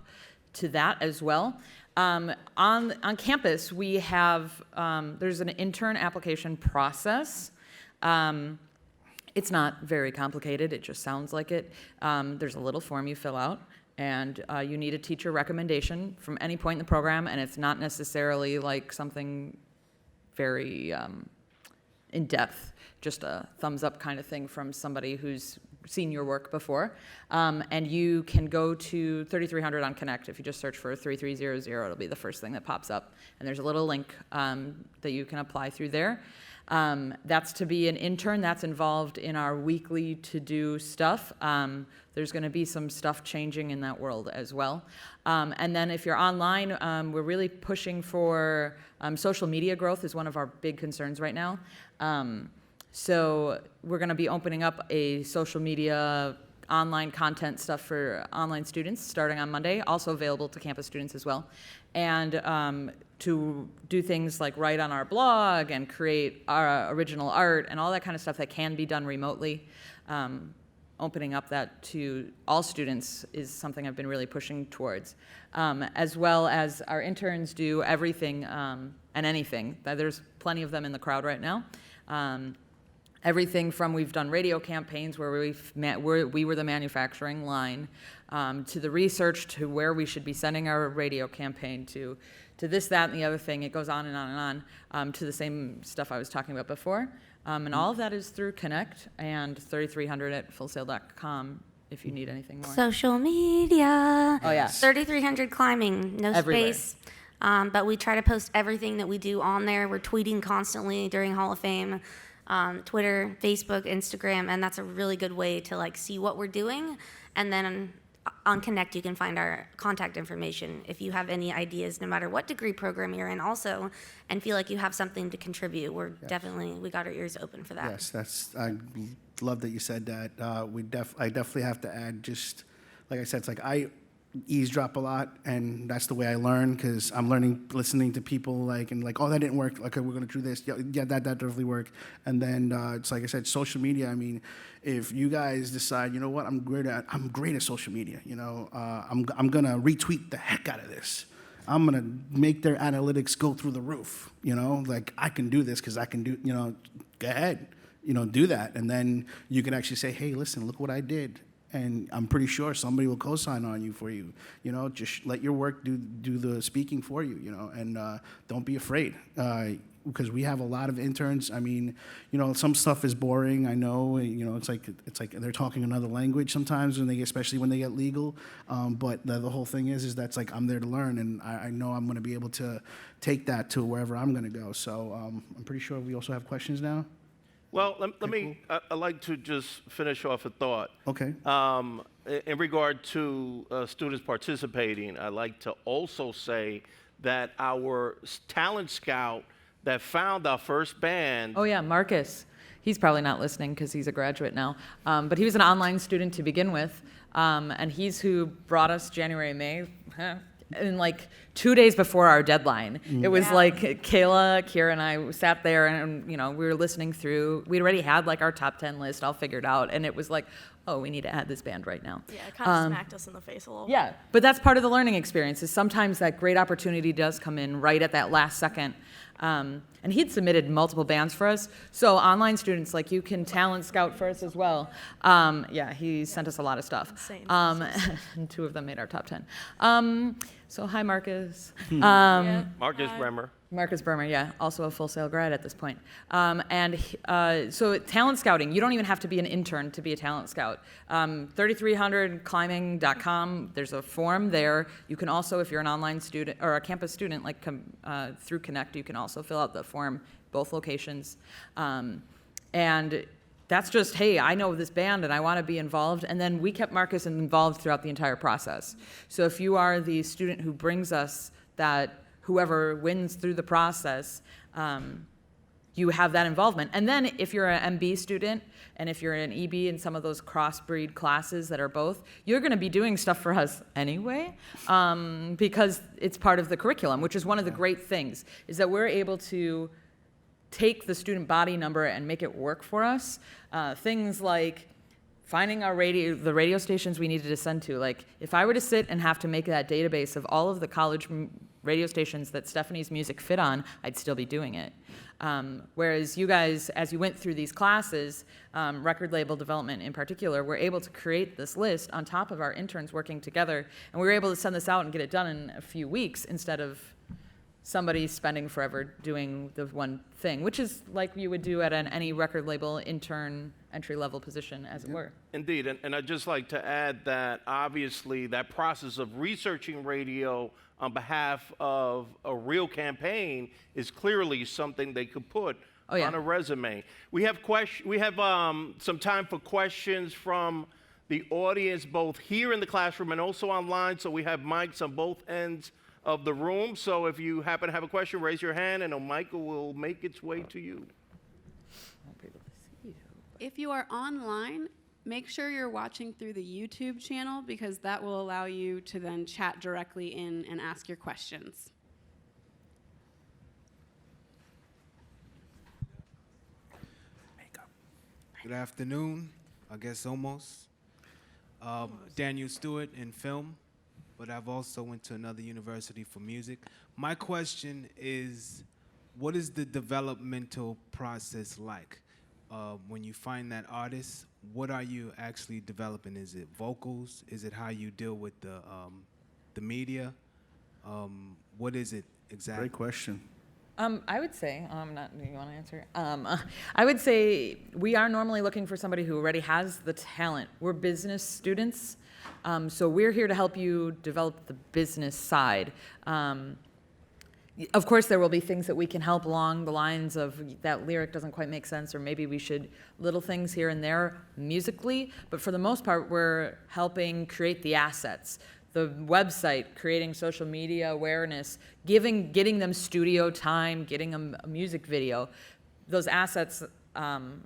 to that as well. On campus, we have, there's an intern application process. It's not very complicated, it just sounds like it. There's a little form you fill out, and you need a teacher recommendation from any point in the program, and it's not necessarily like something very in-depth, just a thumbs up kind of thing from somebody who's seen your work before. And you can go to 3300 on Connect. If you just search for 3300, it'll be the first thing that pops up. And there's a little link that you can apply through there. That's to be an intern. That's involved in our weekly to-do stuff. There's going to be some stuff changing in that world as well. And then if you're online, we're really pushing for social media growth is one of our big concerns right now. So we're going to be opening up a social media online content stuff for online students starting on Monday, also available to campus students as well. And to do things like write on our blog and create our original art and all that kind of stuff that can be done remotely. Opening up that to all students is something I've been really pushing towards, as well as our interns do everything and anything. There's plenty of them in the crowd right now. everything from we've done radio campaigns where we were the manufacturing line, to the research, to where we should be sending our radio campaign to this, that, and the other thing. It goes on and on and on, to the same stuff I was talking about before. And all of that is through Connect and 3300 at fullsail.com if you need anything more. Social media. Oh, yeah. 3300 climbing, no Everywhere. space. But we try to post everything that we do on there. We're tweeting constantly during Hall of Fame, Twitter, Facebook, Instagram, and that's a really good way to like see what we're doing. And then on Connect, you can find our contact information if you have any ideas, no matter what degree program you're in also, and feel like you have something to contribute. We're definitely, we got our ears open for that. Yes, I love that you said that. I definitely have to add, just like I said, it's like I eavesdrop a lot, and that's the way I learn, because I'm learning, listening to people and oh, that didn't work. Okay, we're gonna do this. Yeah, that definitely worked. And then it's like I said, social media. I mean, if you guys decide, you know what, I'm great at social media. You know, I'm gonna retweet the heck out of this. I'm gonna make their analytics go through the roof. You know, like I can do this because I can do. You know, go ahead. You know, do that, and then you can actually say, hey, listen, look what I did. And I'm pretty sure somebody will co-sign on you for you. You know, just let your work do the speaking for you. You know, and don't be afraid, because we have a lot of interns. I mean, you know, some stuff is boring. I know. You know, it's like they're talking another language sometimes especially when they get legal. But the whole thing is that's like I'm there to learn, and I know I'm going to be able to take that to wherever I'm going to go. So I'm pretty sure we also have questions now. Well, I'd like to just finish off a thought. Okay. In regard to students participating, I'd like to also say that our talent scout that found our first band. Oh yeah, Marcus. He's probably not listening because he's a graduate now. But he was an online student to begin with, and he's who brought us January, May. And like 2 days before our deadline, it was like Kayla, Kira, and I sat there, and you know, we were listening through. We already had like our top 10 list all figured out, and it was like, oh, we need to add this band right now. Yeah, it kind of smacked us in the face a little. Yeah, but that's part of the learning experience. Is sometimes that great opportunity does come in right at that last second. And he'd submitted multiple bands for us. So online students, like, you can talent scout for us as well. Yeah, he sent us a lot of stuff. Insane. And 2 of them made our top 10. So hi, Marcus. Marcus Bremer. Marcus Bremer, yeah, also a Full Sail grad at this point. So talent scouting, you don't even have to be an intern to be a talent scout. 3300climbing.com, there's a form there. You can also, if you're an online student or a campus student, like through Connect, you can also fill out the form, both locations. And that's just, hey, I know this band and I want to be involved. And then we kept Marcus involved throughout the entire process. So if you are the student who brings us that, whoever wins through the process, you have that involvement. And then if you're an MB student and if you're an EB in some of those cross-breed classes that are both, you're going to be doing stuff for us anyway, because it's part of the curriculum, which is one of the great things, is that we're able to take the student body number and make it work for us. Things like finding the radio stations we needed to send to. Like, if I were to sit and have to make that database of all of the college radio stations that Stephanie's music fit on, I'd still be doing it. Whereas you guys, as you went through these classes, record label development in particular, were able to create this list on top of our interns working together, and we were able to send this out and get it done in a few weeks instead of somebody spending forever doing the one thing, which is like you would do at any record label intern entry-level position, as it were. Indeed, and I'd just like to add that obviously that process of researching radio on behalf of a real campaign is clearly something they could put on a resume. We have some time for questions from the audience, both here in the classroom and also online, so we have mics on both ends of the room. So if you happen to have a question, raise your hand and a mic will make its way to you. If you are online, make sure you're watching through the YouTube channel, because that will allow you to then chat directly in and ask your questions. Good afternoon, I guess almost. Daniel Stewart in film, but I've also went to another university for music. My question is, what is the developmental process like? when you find that artist, what are you actually developing? Is it vocals? Is it how you deal with the media? What is it exactly? Great question. I would say, you want to answer? I would say we are normally looking for somebody who already has the talent. We're business students, so we're here to help you develop the business side. Of course, there will be things that we can help along the lines of that lyric doesn't quite make sense, or maybe we should, little things here and there musically, but for the most part, we're helping create the assets. The website, creating social media awareness, getting them studio time, getting them a music video. Those assets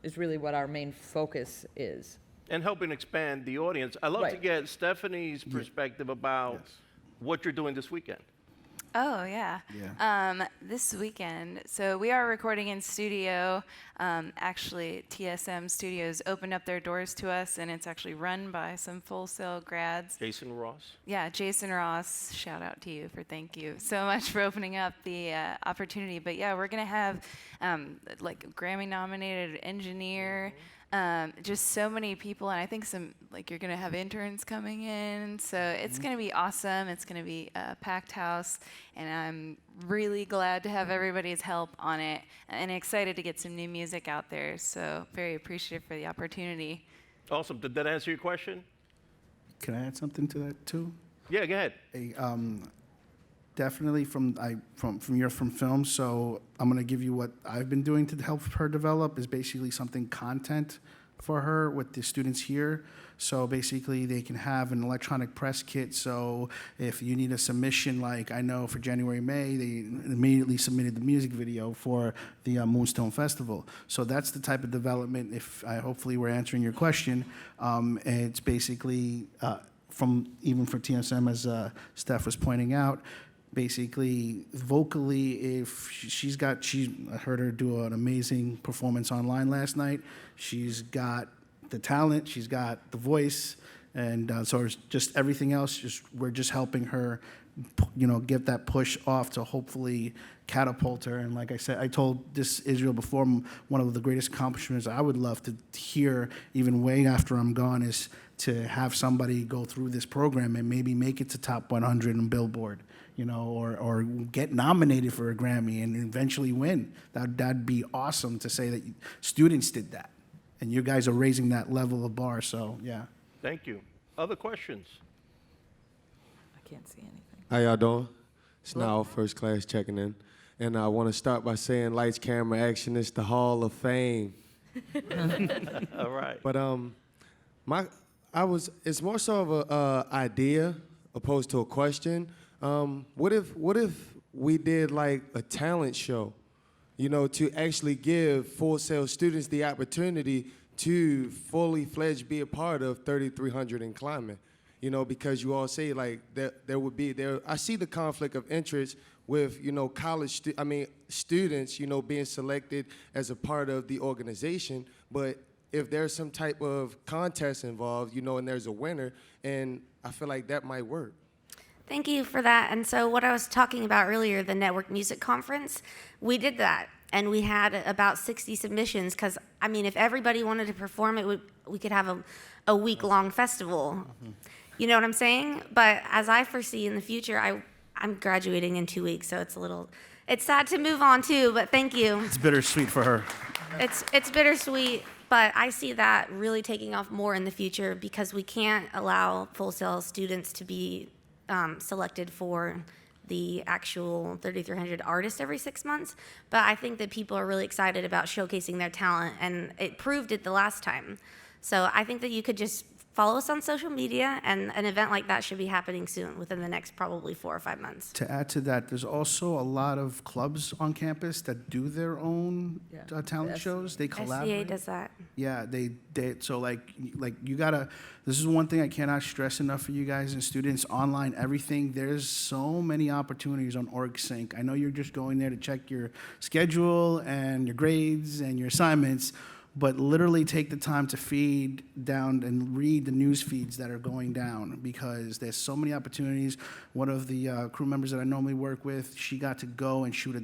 is really what our main focus is. And helping expand the audience. I'd love to Right. get Stephanie's perspective about what you're doing this weekend. Oh, yeah. This weekend, so we are recording in studio. Actually, TSM Studios opened up their doors to us, and it's actually run by some Full Sail grads. Jason Ross. Yeah, Jason Ross, shout out to you thank you so much for opening up the opportunity. But yeah, we're going to have like a Grammy-nominated engineer, just so many people, and I think you're going to have interns coming in, so it's going to be awesome. It's going to be a packed house, and I'm really glad to have everybody's help on it, and excited to get some new music out there, so very appreciative for the opportunity. Awesome. Did that answer your question? Can I add something to that too? Yeah, go ahead. Definitely from film. So I'm gonna give you what I've been doing to help her develop is basically something content for her with the students here. So basically they can have an electronic press kit. So if you need a submission, like I know for January, May, they immediately submitted the music video for the Moonstone Festival. So that's the type of development, hopefully we're answering your question. It's basically even for TSM, as Steph was pointing out, basically vocally, if I heard her do an amazing performance online last night. She's got the talent, she's got the voice, and so it's just everything else. We're just helping her, get that push off to hopefully catapult her. And like I said, I told this Israel before, one of the greatest accomplishments I would love to hear, even way after I'm gone, is to have somebody go through this program and maybe make it to top 100 on Billboard, or get nominated for a Grammy and eventually win. That'd be awesome to say that students did that. And you guys are raising that level of bar, so yeah. Thank you. Other questions? I can't see anything. How y'all doing? It's now first class checking in. And I want to start by saying lights, camera, action is the Hall of Fame. All right. But it's more so of a idea opposed to a question. What if we did like a talent show, to actually give Full Sail students the opportunity to fully fledged be a part of 3300 and climbing, because you all say like there would be I see the conflict of interest with, college students, being selected as a part of the organization, but if there's some type of contest involved, and there's a winner, and I feel like that might work. Thank you for that. And so what I was talking about earlier, the Network Music Conference, we did that. And we had about 60 submissions because, if everybody wanted to perform, we could have a week-long festival. Mm-hmm. You know what I'm saying? But as I foresee in the future, I'm graduating in 2 weeks, so it's sad to move on too, but thank you. It's bittersweet for her. It's bittersweet, but I see that really taking off more in the future because we can't allow Full Sail students to be selected for the actual 3300 artist every 6 months, but I think that people are really excited about showcasing their talent, and it proved it the last time. So I think that you could just follow us on social media, and an event like that should be happening soon, within the next probably 4 or 5 months. To add to that, there's also a lot of clubs on campus that do their own talent shows. They collaborate. SCA does that. Yeah, they so like you gotta. This is one thing I cannot stress enough for you guys and students. Online, everything. There's so many opportunities on OrgSync. I know you're just going there to check your schedule and your grades and your assignments, but literally take the time to feed down and read the news feeds that are going down, because there's so many opportunities. One of the crew members that I normally work with, she got to go and shoot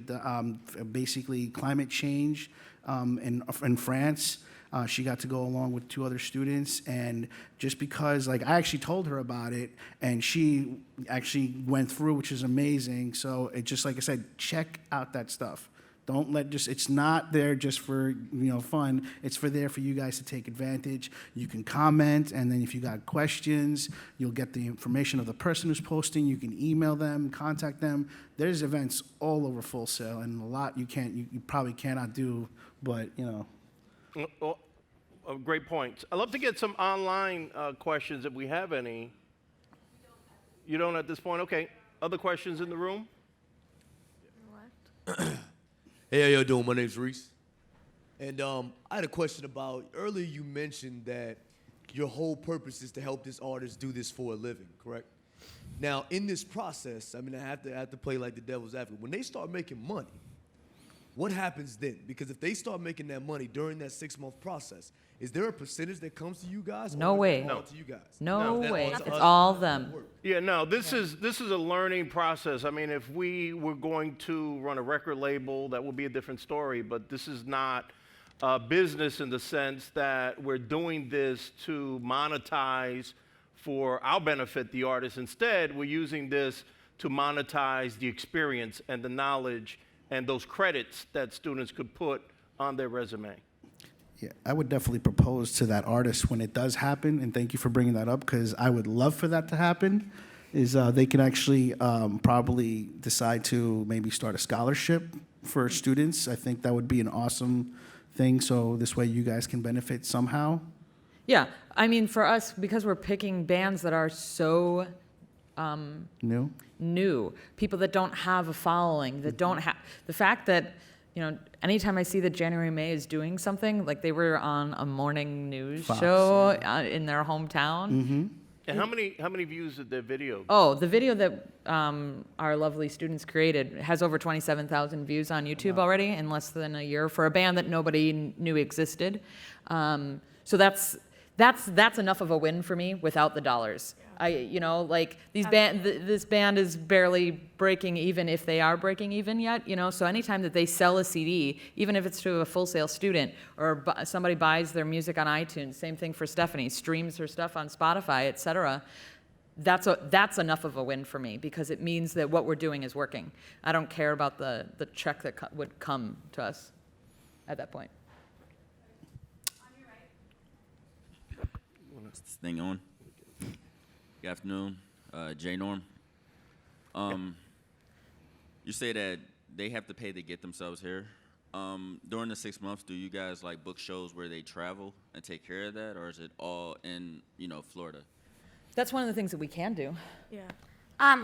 basically climate change in France. She got to go along with 2 other students, and just because, like, I actually told her about it, and she actually went through, which is amazing. So it just, like I said, check out that stuff. Don't let it's not there just for, fun. It's there for you guys to take advantage. You can comment, and then if you got questions, you'll get the information of the person who's posting. You can email them, contact them. There's events all over Full Sail, and a lot you probably cannot do, but, Well, great points. I'd love to get some online questions if we have any. You don't at this point? Okay. Other questions in the room? Hey, how y'all doing? My name's Reese. And I had a question about, earlier you mentioned that your whole purpose is to help this artist do this for a living, correct? Now, in this process, I mean, I have to play like the devil's advocate. When they start making money, what happens then? Because if they start making that money during that 6-month process, is there a percentage that comes to you guys? No way. All to you guys? No Is that way. all to It's us? all them. Yeah, no, this is a learning process. I mean, if we were going to run a record label, that would be a different story, but this is not business in the sense that we're doing this to monetize for our benefit, the artist. Instead, we're using this to monetize the experience and the knowledge and those credits that students could put on their resume. Yeah, I would definitely propose to that artist when it does happen, and thank you for bringing that up, because I would love for that to happen, is they can actually probably decide to maybe start a scholarship for students. I think that would be an awesome thing, so this way you guys can benefit somehow. Yeah, I mean, for us, because we're picking bands that are so new, people that don't have a following, that don't have, the fact that, anytime I see that January May is doing something, like they were on a morning news Fox, show in their hometown. Mm-hmm. And how many views did their video? Oh, the video that our lovely students created has over 27,000 views on YouTube already in less than a year for a band that nobody knew existed. So that's enough of a win for me without the dollars. This band is barely breaking even, if they are breaking even yet, so anytime that they sell a CD, even if it's to a Full Sail student, or somebody buys their music on iTunes, same thing for Stephanie, streams her stuff on Spotify, etc., that's enough of a win for me, because it means that what we're doing is working. I don't care about the check that would come to us at that point. Is this thing on? Good afternoon, J Norm. You say that they have to pay to get themselves here. During the 6 months, do you guys book shows where they travel and take care of that, or is it all in Florida? That's one of the things that we can do. Yeah.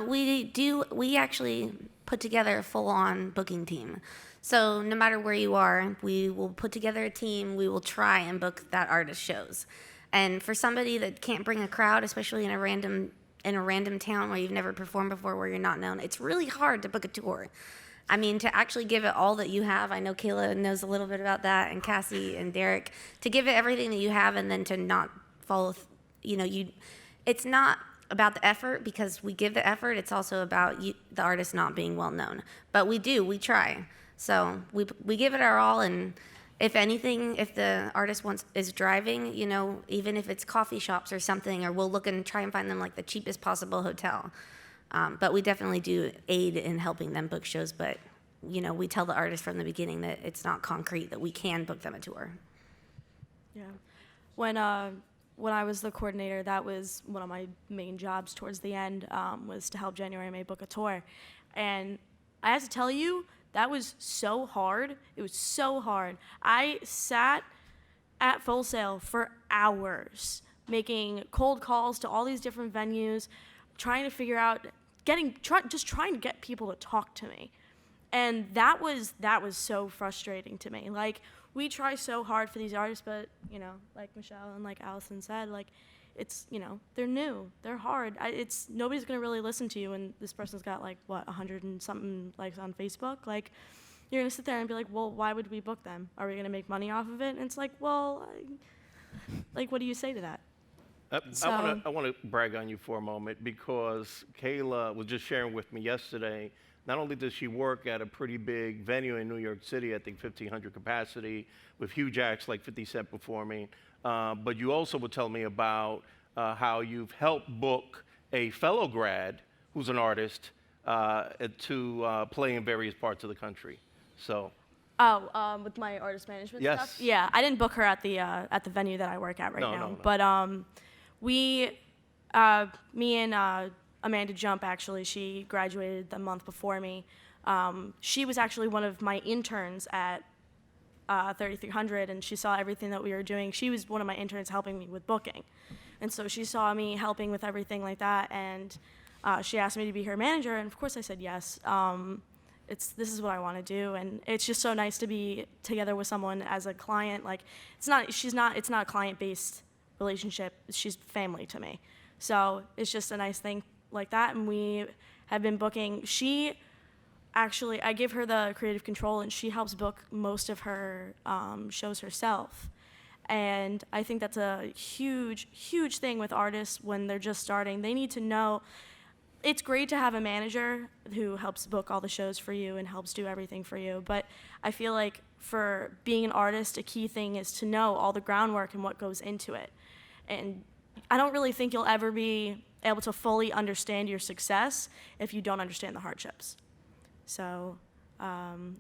We actually put together a full-on booking team. So no matter where you are, we will put together a team. We will try and book that artist shows. And for somebody that can't bring a crowd, especially in a random town where you've never performed before, where you're not known, it's really hard to book a tour. I mean, to actually give it all that you have, I know Kayla knows a little bit about that, and Cassie and Derek, to give it everything that you have and then to not follow, it's not about the effort, because we give the effort. It's also about the artist not being well known. But we try. So we give it our all, and if anything, if the artist is driving, even if it's coffee shops or something, or we'll look and try and find them the cheapest possible hotel. But we definitely do aid in helping them book shows. But we tell the artist from the beginning that it's not concrete that we can book them a tour. Yeah, when I was the coordinator, that was one of my main jobs towards the end, was to help January May book a tour, and I have to tell you, that was so hard. It was so hard. I sat at Full Sail for hours, making cold calls to all these different venues, trying to figure out, just trying to get people to talk to me. And that was so frustrating to me. We try so hard for these artists, but, like Michelle and like Allison said, it's, they're new, they're hard. Nobody's gonna really listen to you, and this person's got 100 and something likes on Facebook. you're going to sit there and be like, well, why would we book them? Are we going to make money off of it? And it's like, well, like, what do you say to that? I want to brag on you for a moment because Kayla was just sharing with me yesterday. Not only does she work at a pretty big venue in New York City, I think 1,500 capacity, with huge acts like 50 Cent performing, but you also would tell me about how you've helped book a fellow grad who's an artist to play in various parts of the country. So. With my artist management Yes. stuff? Yeah, I didn't book her at the venue that I work at right now. No. But me and Amanda Jump, actually, she graduated the month before me. She was actually one of my interns at 3300, and she saw everything that we were doing. She was one of my interns helping me with booking. And so she saw me helping with everything like that, and she asked me to be her manager, and of course I said yes. This is what I want to do, and it's just so nice to be together with someone as a client. Like, it's not a client-based relationship. She's family to me. So it's just a nice thing like that, and we have been booking. I give her the creative control, and she helps book most of her shows herself. And I think that's a huge, huge thing with artists when they're just starting. They need to know. It's great to have a manager who helps book all the shows for you and helps do everything for you, but I feel like for being an artist, a key thing is to know all the groundwork and what goes into it. And I don't really think you'll ever be able to fully understand your success if you don't understand the hardships. So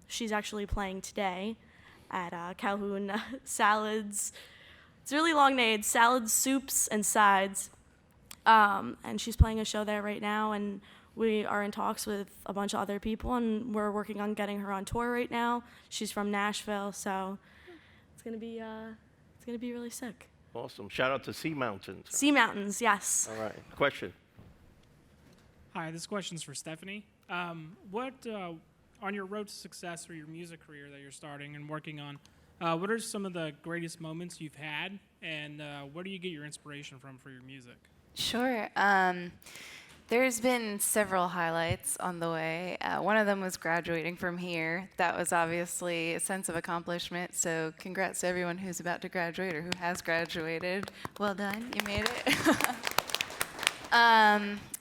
she's actually playing today at Calhoun Salads. It's a really long name, Salads, Soups, and Sides. And she's playing a show there right now, and we are in talks with a bunch of other people, and we're working on getting her on tour right now. She's from Nashville, so it's gonna be really sick. Awesome. Shout out to Sea Mountains. Sea Mountains, yes. All right. Question. Hi, this question's for Stephanie. What on your road to success or your music career that you're starting and working on, what are some of the greatest moments you've had, and where do you get your inspiration from for your music? Sure. There's been several highlights on the way. One of them was graduating from here. That was obviously a sense of accomplishment, so congrats to everyone who's about to graduate or who has graduated. Well done, you made it.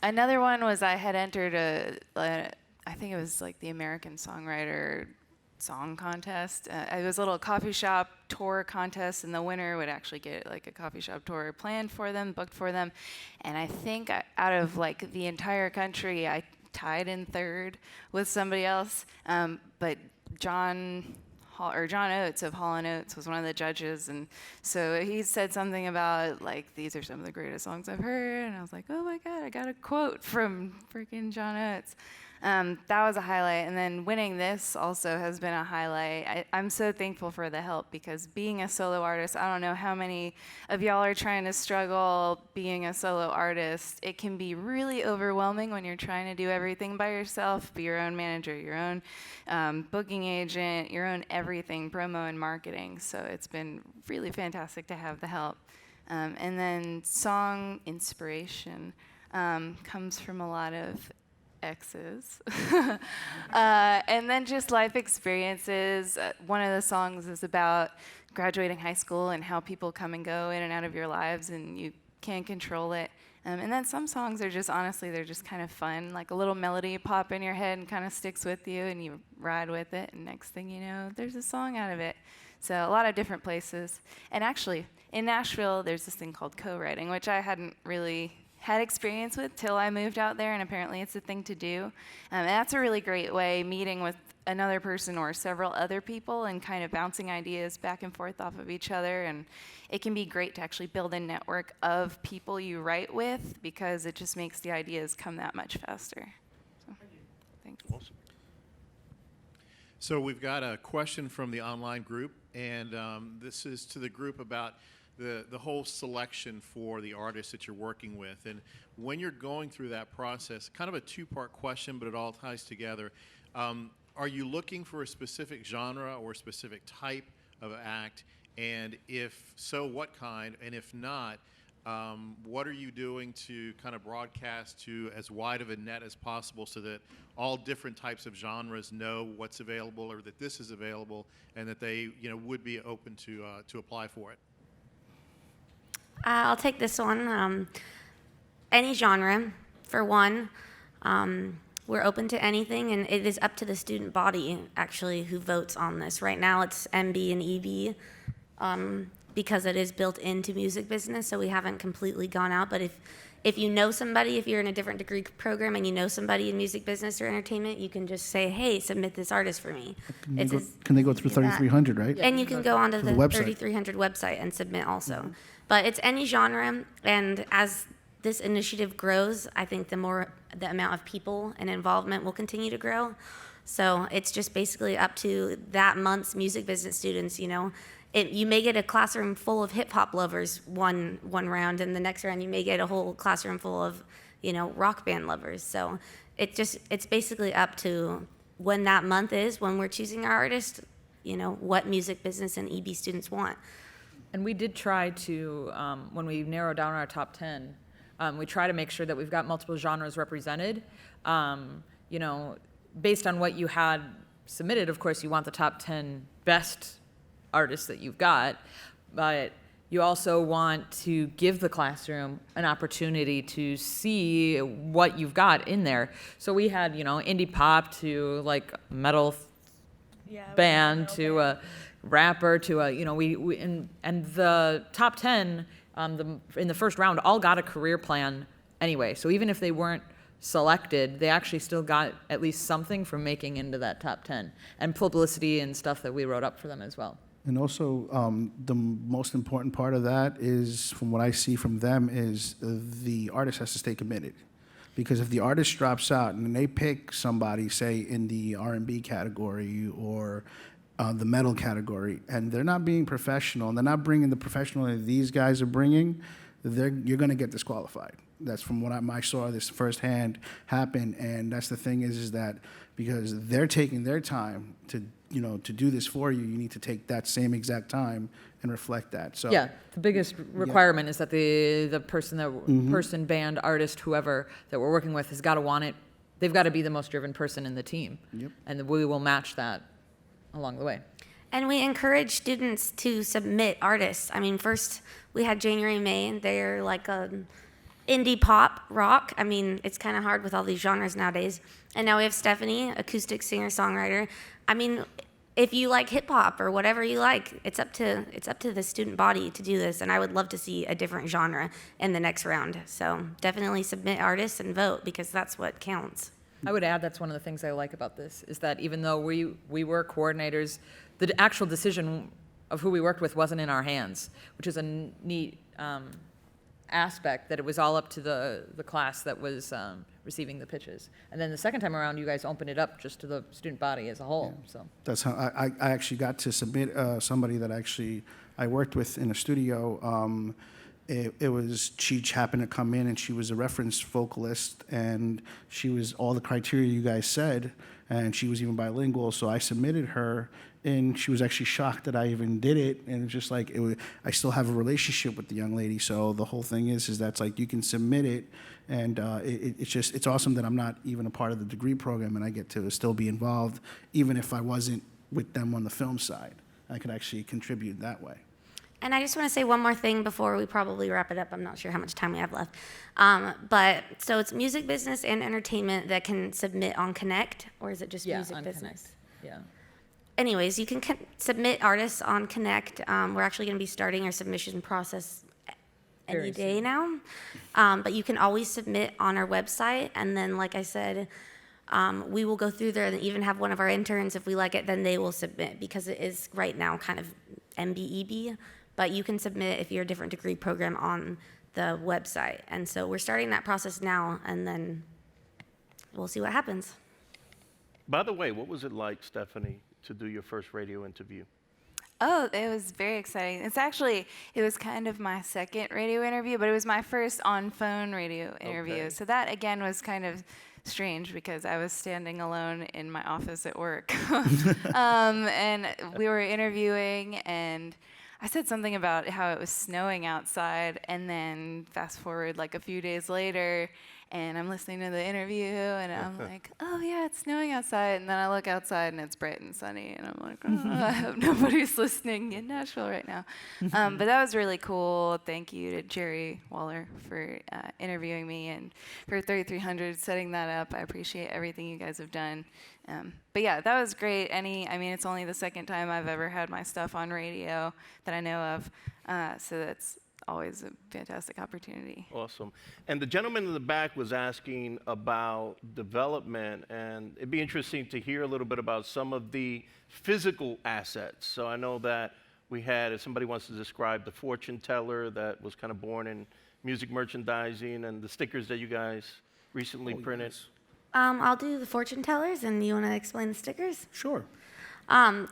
Another one was I had entered I think it was like the American Songwriter song contest. It was a little coffee shop tour contest, and the winner would actually get like a coffee shop tour planned for them, booked for them. And I think out of like the entire country, I tied in third with somebody else. But John Oates of Hall & Oates was one of the judges, and so he said something about like, these are some of the greatest songs I've heard, and I was like, oh my God, I got a quote from freaking John Oates. That was a highlight, and then winning this also has been a highlight. I'm so thankful for the help, because being a solo artist, I don't know how many of y'all are trying to struggle being a solo artist. It can be really overwhelming when you're trying to do everything by yourself, be your own manager, your own booking agent, your own everything, promo and marketing. So it's been really fantastic to have the help. And then song inspiration comes from a lot of exes. And then just life experiences. One of the songs is about graduating high school and how people come and go in and out of your lives, and you can't control it. And then some songs are just, honestly, they're just kind of fun, like a little melody pop in your head and kind of sticks with you, and you ride with it, and next thing you know, there's a song out of it. So a lot of different places. And actually, in Nashville, there's this thing called co-writing, which I hadn't really had experience with till I moved out there, and apparently it's a thing to do. And that's a really great way, meeting with another person or several other people and kind of bouncing ideas back and forth off of each other. And it can be great to actually build a network of people you write with, because it just makes the ideas come that much faster. So, thanks. Awesome. So we've got a question from the online group, and this is to the group about the whole selection for the artists that you're working with. And when you're going through that process, kind of a two-part question, but it all ties together. Are you looking for a specific genre or a specific type of act? And if so, what kind? And if not, What are you doing to kind of broadcast to as wide of a net as possible so that all different types of genres know what's available or that this is available and that they would be open to apply for it? I'll take this one. Any genre, for one. We're open to anything, and it is up to the student body, actually, who votes on this. Right now, it's MB and EB, because it is built into music business, so we haven't completely gone out. But if you know somebody, if you're in a different degree program and you know somebody in music business or entertainment, you can just say, hey, submit this artist for me. Can they go through 3300, right? And you can go onto the website. 3300 website and submit also. But it's any genre, and as this initiative grows, I think the amount of people and involvement will continue to grow. So it's just basically up to that month's music business students, You may get a classroom full of hip hop lovers one round, and the next round you may get a whole classroom full of, rock band lovers. So it's basically up to when that month is, when we're choosing our artist, what music business and EB students want. And we did try to, when we narrow down our top 10, we try to make sure that we've got multiple genres represented. Based on what you had submitted, of course, you want the top 10 best artists that you've got, but you also want to give the classroom an opportunity to see what you've got in there. So we had, indie pop to like metal band to a rapper to a, and the top 10 in the first round all got a career plan anyway. So even if they weren't selected, they actually still got at least something from making into that top 10 and publicity and stuff that we wrote up for them as well. And also, the most important part of that is, from what I see from them, is the artist has to stay committed. Because if the artist drops out and they pick somebody, say, in the R&B category or the metal category, and they're not being professional, and they're not bringing the professional that these guys are bringing, you're going to get disqualified. That's from what I saw this firsthand happen, and that's the thing is that because they're taking their time to do this for you, you need to take that same exact time and reflect that. So yeah, the biggest requirement is that the person, band, artist, whoever that we're working with has got to want it. They've got to be the most driven person in the team, and we will match that along the way. And we encourage students to submit artists. I mean, first we had January, May, and they're like indie pop, rock. I mean, it's kind of hard with all these genres nowadays. And now we have Stephanie, acoustic singer, songwriter. I mean, if you like hip hop or whatever you like, it's up to the student body to do this. And I would love to see a different genre in the next round. So definitely submit artists and vote, because that's what counts. I would add that's one of the things I like about this is that even though we were coordinators, the actual decision of who we worked with wasn't in our hands, which is a neat aspect, that it was all up to the class that was receiving the pitches. And then the second time around, you guys opened it up just to the student body as a whole. So that's how I actually got to submit somebody that I worked with in a studio. She happened to come in, and she was a reference vocalist, and she was all the criteria you guys said, and she was even bilingual, so I submitted her, and she was actually shocked that I even did it, and it's just like, I still have a relationship with the young lady, so the whole thing is that's like, you can submit it, and it's awesome that I'm not even a part of the degree program, and I get to still be involved, even if I wasn't with them on the film side. I could actually contribute that way. And I just want to say one more thing before we probably wrap it up. I'm not sure how much time we have left. But so it's music business and entertainment that can submit on Connect, or is it just music business? Connect. Yeah. Anyways, you can submit artists on Connect. We're actually going to be starting our submission process any day now. But you can always submit on our website. And then, like I said, we will go through there and even have one of our interns, if we like it, then they will submit, because it is right now kind of MBEB. But you can submit if you're a different degree program on the website. And so we're starting that process now, and then we'll see what happens. By the way, what was it like, Stephanie, to do your first radio interview? Oh, it was very exciting. It was kind of my second radio interview, but it was my first on-phone radio interview. Okay. So that, again, was kind of strange, because I was standing alone in my office at work. And we were interviewing, and I said something about how it was snowing outside, and then fast forward like a few days later, and I'm listening to the interview, and I'm like, oh yeah, it's snowing outside, and then I look outside and it's bright and sunny, and I'm like, oh, I hope nobody's listening in Nashville right now. But that was really cool. Thank you to Jerry Waller for interviewing me, and for 3300 setting that up. I appreciate everything you guys have done. But yeah, that was great. I mean, it's only the second time I've ever had my stuff on radio that I know of, so that's always a fantastic opportunity. Awesome. And the gentleman in the back was asking about development, and it'd be interesting to hear a little bit about some of the physical assets. So I know that we had, if somebody wants to describe the fortune teller that was kind of born in music merchandising, and the stickers that you guys recently printed. Yes. I'll do the fortune tellers, and you want to explain the stickers? Sure.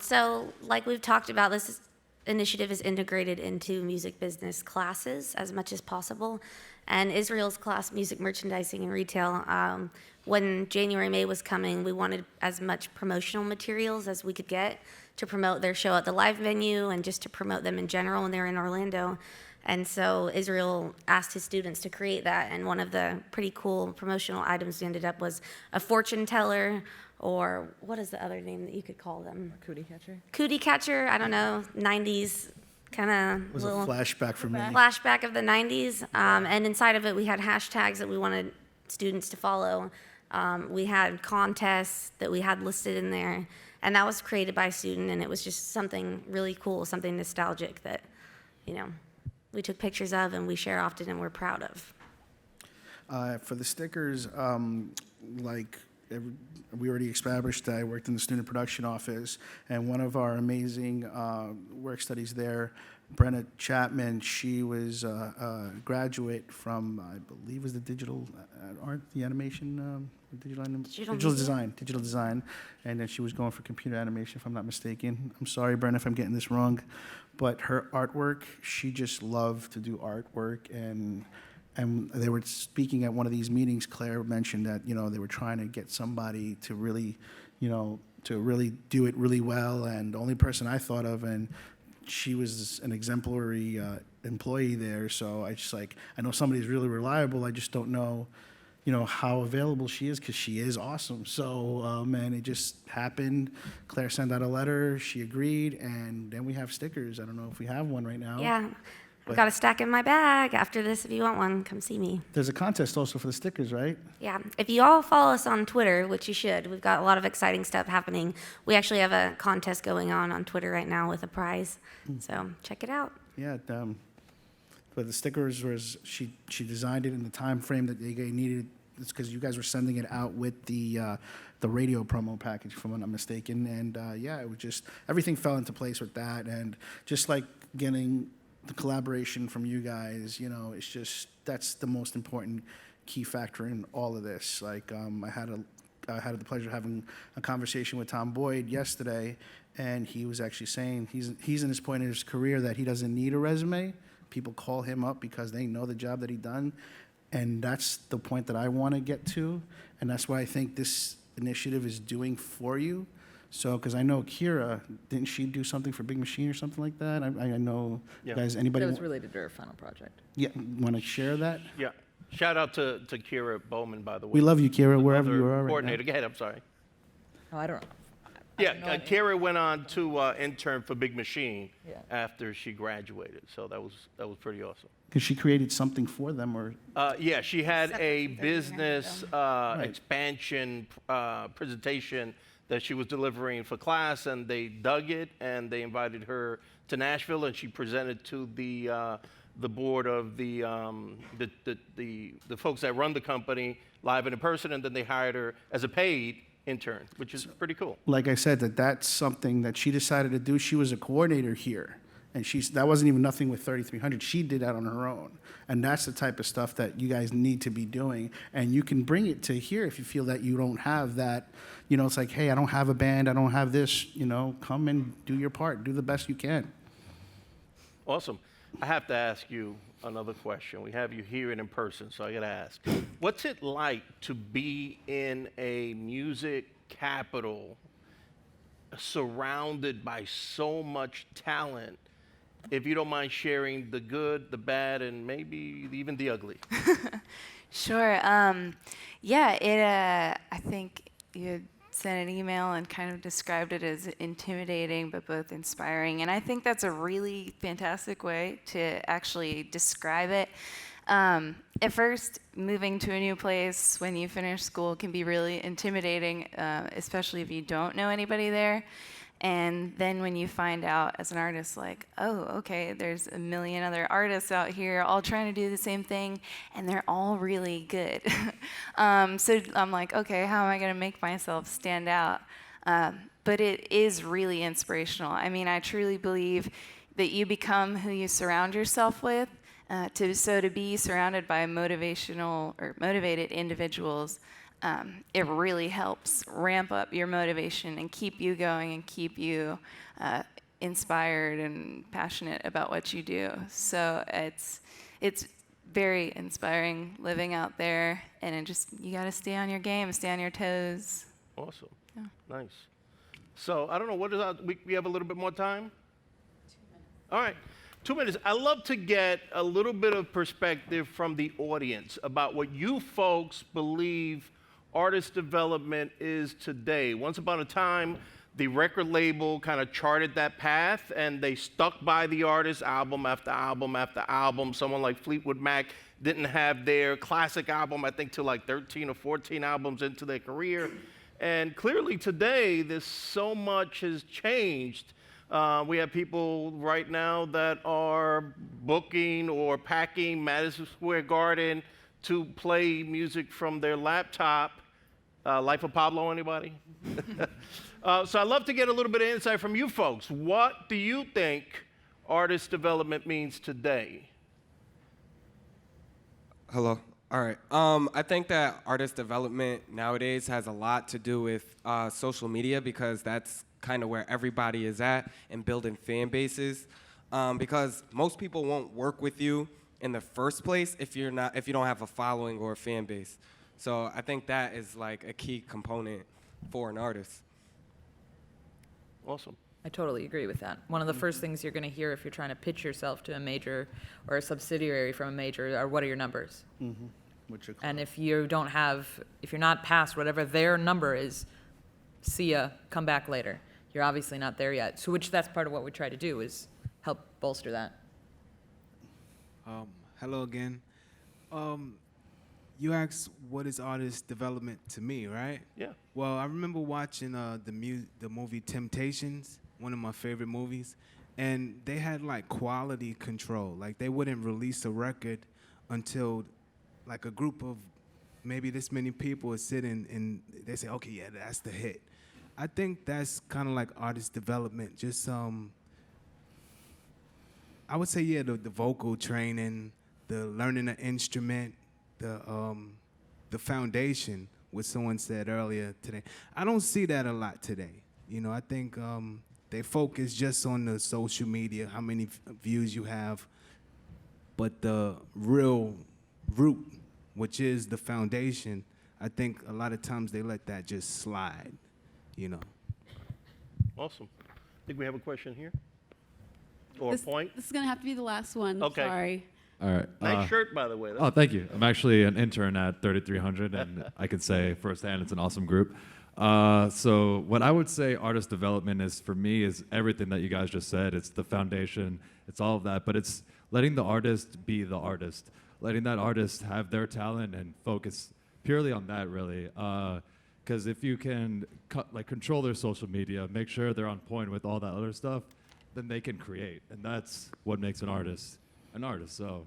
So, like we've talked about, this initiative is integrated into music business classes as much as possible. And Israel's class, music merchandising and retail, when January, May was coming, we wanted as much promotional materials as we could get to promote their show at the live venue and just to promote them in general when they were in Orlando. And so Israel asked his students to create that, and one of the pretty cool promotional items we ended up was a fortune teller, or what is the other name that you could call them? Cootie catcher. Cootie catcher, I don't know, 90s kind of It was little a flashback for me. flashback of the 90s. And inside of it, we had hashtags that we wanted students to follow. We had contests that we had listed in there, and that was created by a student, and it was just something really cool, something nostalgic that, you know, we took pictures of and we share often and we're proud of. For the stickers, we already established that I worked in the student production office, and one of our amazing work studies there, Brenna Chapman, she was a graduate from, I believe, was the digital art, the animation, digital design, and then she was going for computer animation, if I'm not mistaken. I'm sorry, Brenna, if I'm getting this wrong, but her artwork, she just loved to do artwork, and they were speaking at one of these meetings. Claire mentioned that, you know, they were trying to get somebody to really, you know, to really do it really well, and the only person I thought of, and she was an exemplary employee there, so I know somebody's really reliable, I just don't know, you know, how available she is, because she is awesome. So, and it just happened. Claire sent out a letter, she agreed, and then we have stickers. I don't know if we have one right now. Yeah, I've got a stack in my bag. After this, if you want one, come see me. There's a contest also for the stickers, right? Yeah, if you all follow us on Twitter, which you should, we've got a lot of exciting stuff happening. We actually have a contest going on Twitter right now with a prize, so check it out. Yeah, but the stickers was, she designed it in the time frame that they needed. It's because you guys were sending it out with the radio promo package, if I'm not mistaken, and yeah, it was just, everything fell into place with that, and just like getting the collaboration from you guys, you know, it's just, that's the most important key factor in all of this. Like, I had the pleasure of having a conversation with Tom Boyd yesterday, and he was actually saying he's in his point in his career that he doesn't need a resume. People call him up because they know the job that he done, and that's the point that I want to get to, and that's what I think this initiative is doing for you. So, because I know Kira, didn't she do something for Big Machine or something like that? I know, Yeah. guys, anybody? That was related to our final project. Yeah, want to share that? Yeah. Shout out to Kira Bowman, by the way. We love you, Kira, wherever Other you are right coordinator. now. Go ahead, I'm sorry. Oh, I don't know. Yeah, Kira went on to intern for Big Machine Yeah. after she graduated, so that was pretty awesome. Because she created something for them, or Yeah, she had Separate a from 3300 business expansion presentation that she was delivering for class, and they dug it, and they invited her to Nashville, and she presented to the board of the folks that run the company live and in person, and then they hired her as a paid intern, which is pretty cool. like I said, that's something that she decided to do. She was a coordinator here, and that wasn't even nothing with 3300. She did that on her own, and that's the type of stuff that you guys need to be doing. And you can bring it to here if you feel that you don't have that. You know, it's like, hey, I don't have a band, I don't have this. You know, come and do your part, do the best you can. Awesome. I have to ask you another question. We have you here and in person, so I got to ask. What's it like to be in a music capital surrounded by so much talent if you don't mind sharing the good, the bad, and maybe even the ugly. Sure. I think you had sent an email and kind of described it as intimidating but both inspiring. And I think that's a really fantastic way to actually describe it. At first, moving to a new place when you finish school can be really intimidating, especially if you don't know anybody there. And then when you find out as an artist, like, oh, okay, there's a million other artists out here all trying to do the same thing, and they're all really good. So I'm like, okay, how am I going to make myself stand out? But it is really inspirational. I mean, I truly believe that you become who you surround yourself with. To be surrounded by motivational or motivated individuals, it really helps ramp up your motivation and keep you going and keep you inspired and passionate about what you do. So it's very inspiring living out there, and you got to stay on your game, stay on your toes. Awesome. Yeah. Nice. So I don't know, we have a little bit more time? 2 minutes. All right. 2 minutes. I love to get a little bit of perspective from the audience about what you folks believe artist development is today. Once upon a time, the record label kind of charted that path, and they stuck by the artist album after album after album. Someone like Fleetwood Mac didn't have their classic album, I think, till like 13 or 14 albums into their career. And clearly today, there's so much has changed. We have people right now that are booking or packing Madison Square Garden to play music from their laptop. Life of Pablo, anybody? So I'd love to get a little bit of insight from you folks. What do you think artist development means today? Hello. All right. I think that artist development nowadays has a lot to do with social media, because that's kind of where everybody is at, and building fan bases. Because most people won't work with you in the first place if you don't have a following or a fan base. So I think that is like a key component for an artist. Awesome. I totally agree with that. One of the first things you're going to hear if you're trying to pitch yourself to a major or a subsidiary from a major are, what are your numbers? And if you're not past whatever their number is, see ya, come back later. You're obviously not there yet. So that's part of what we try to do, is help bolster that. Hello again. You asked what is artist development to me, right? Yeah. Well, I remember watching the movie Temptations, one of my favorite movies, and they had like quality control. Like they wouldn't release a record until like a group of maybe this many people are sitting and they say, okay, yeah, that's the hit. I think that's kind of like artist development. Just I would say, yeah, the vocal training, the learning an instrument, the foundation, what someone said earlier today. I don't see that a lot today. I think they focus just on the social media, how many views you have, but the real root, which is the foundation, I think a lot of times they let that just slide. Awesome. I think we have a question here. Or a point. This is going to have to be the last one. Okay. Sorry. All right. Nice shirt, by the way. Oh, thank you. I'm actually an intern at 3300, and I can say firsthand it's an awesome group. So what I would say artist development is, for me, is everything that you guys just said. It's the foundation. It's all of that. But it's letting the artist be the artist. Letting that artist have their talent and focus purely on that, really. Because if you can control their social media, make sure they're on point with all that other stuff, then they can create. And that's what makes an artist an artist. So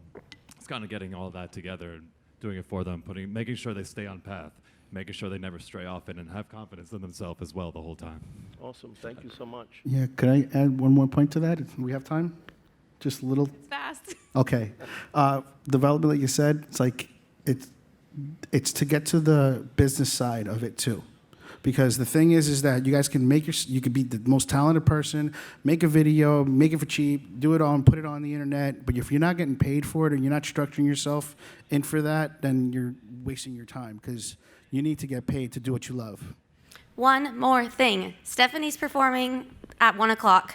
it's kind of getting all that together and doing it for them, making sure they stay on path, making sure they never stray off it, and have confidence in themselves as well the whole time. Awesome. Thank you so much. Yeah, could I add one more point to that? Do we have time? Just a little? It's fast. Okay. Development, like you said, it's to get to the business side of it too. Because the thing is that you guys can you could be the most talented person, make a video, make it for cheap, do it all and put it on the internet. But if you're not getting paid for it and you're not structuring yourself in for that, then you're wasting your time, because you need to get paid to do what you love. One more thing. Stephanie's performing at 1 o'clock.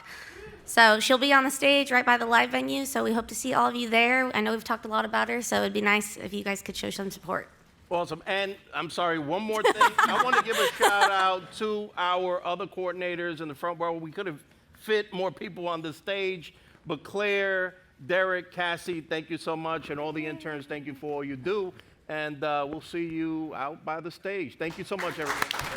So she'll be on the stage right by the live venue, so we hope to see all of you there. I know we've talked a lot about her, so it'd be nice if you guys could show some support. Awesome. And I'm sorry, one more thing. I want to give a shout out to our other coordinators in the front row. We could have fit more people on the stage, but Claire, Derek, Cassie, thank you so much. And all the interns, thank you for all you do. And we'll see you out by the stage. Thank you so much, everyone.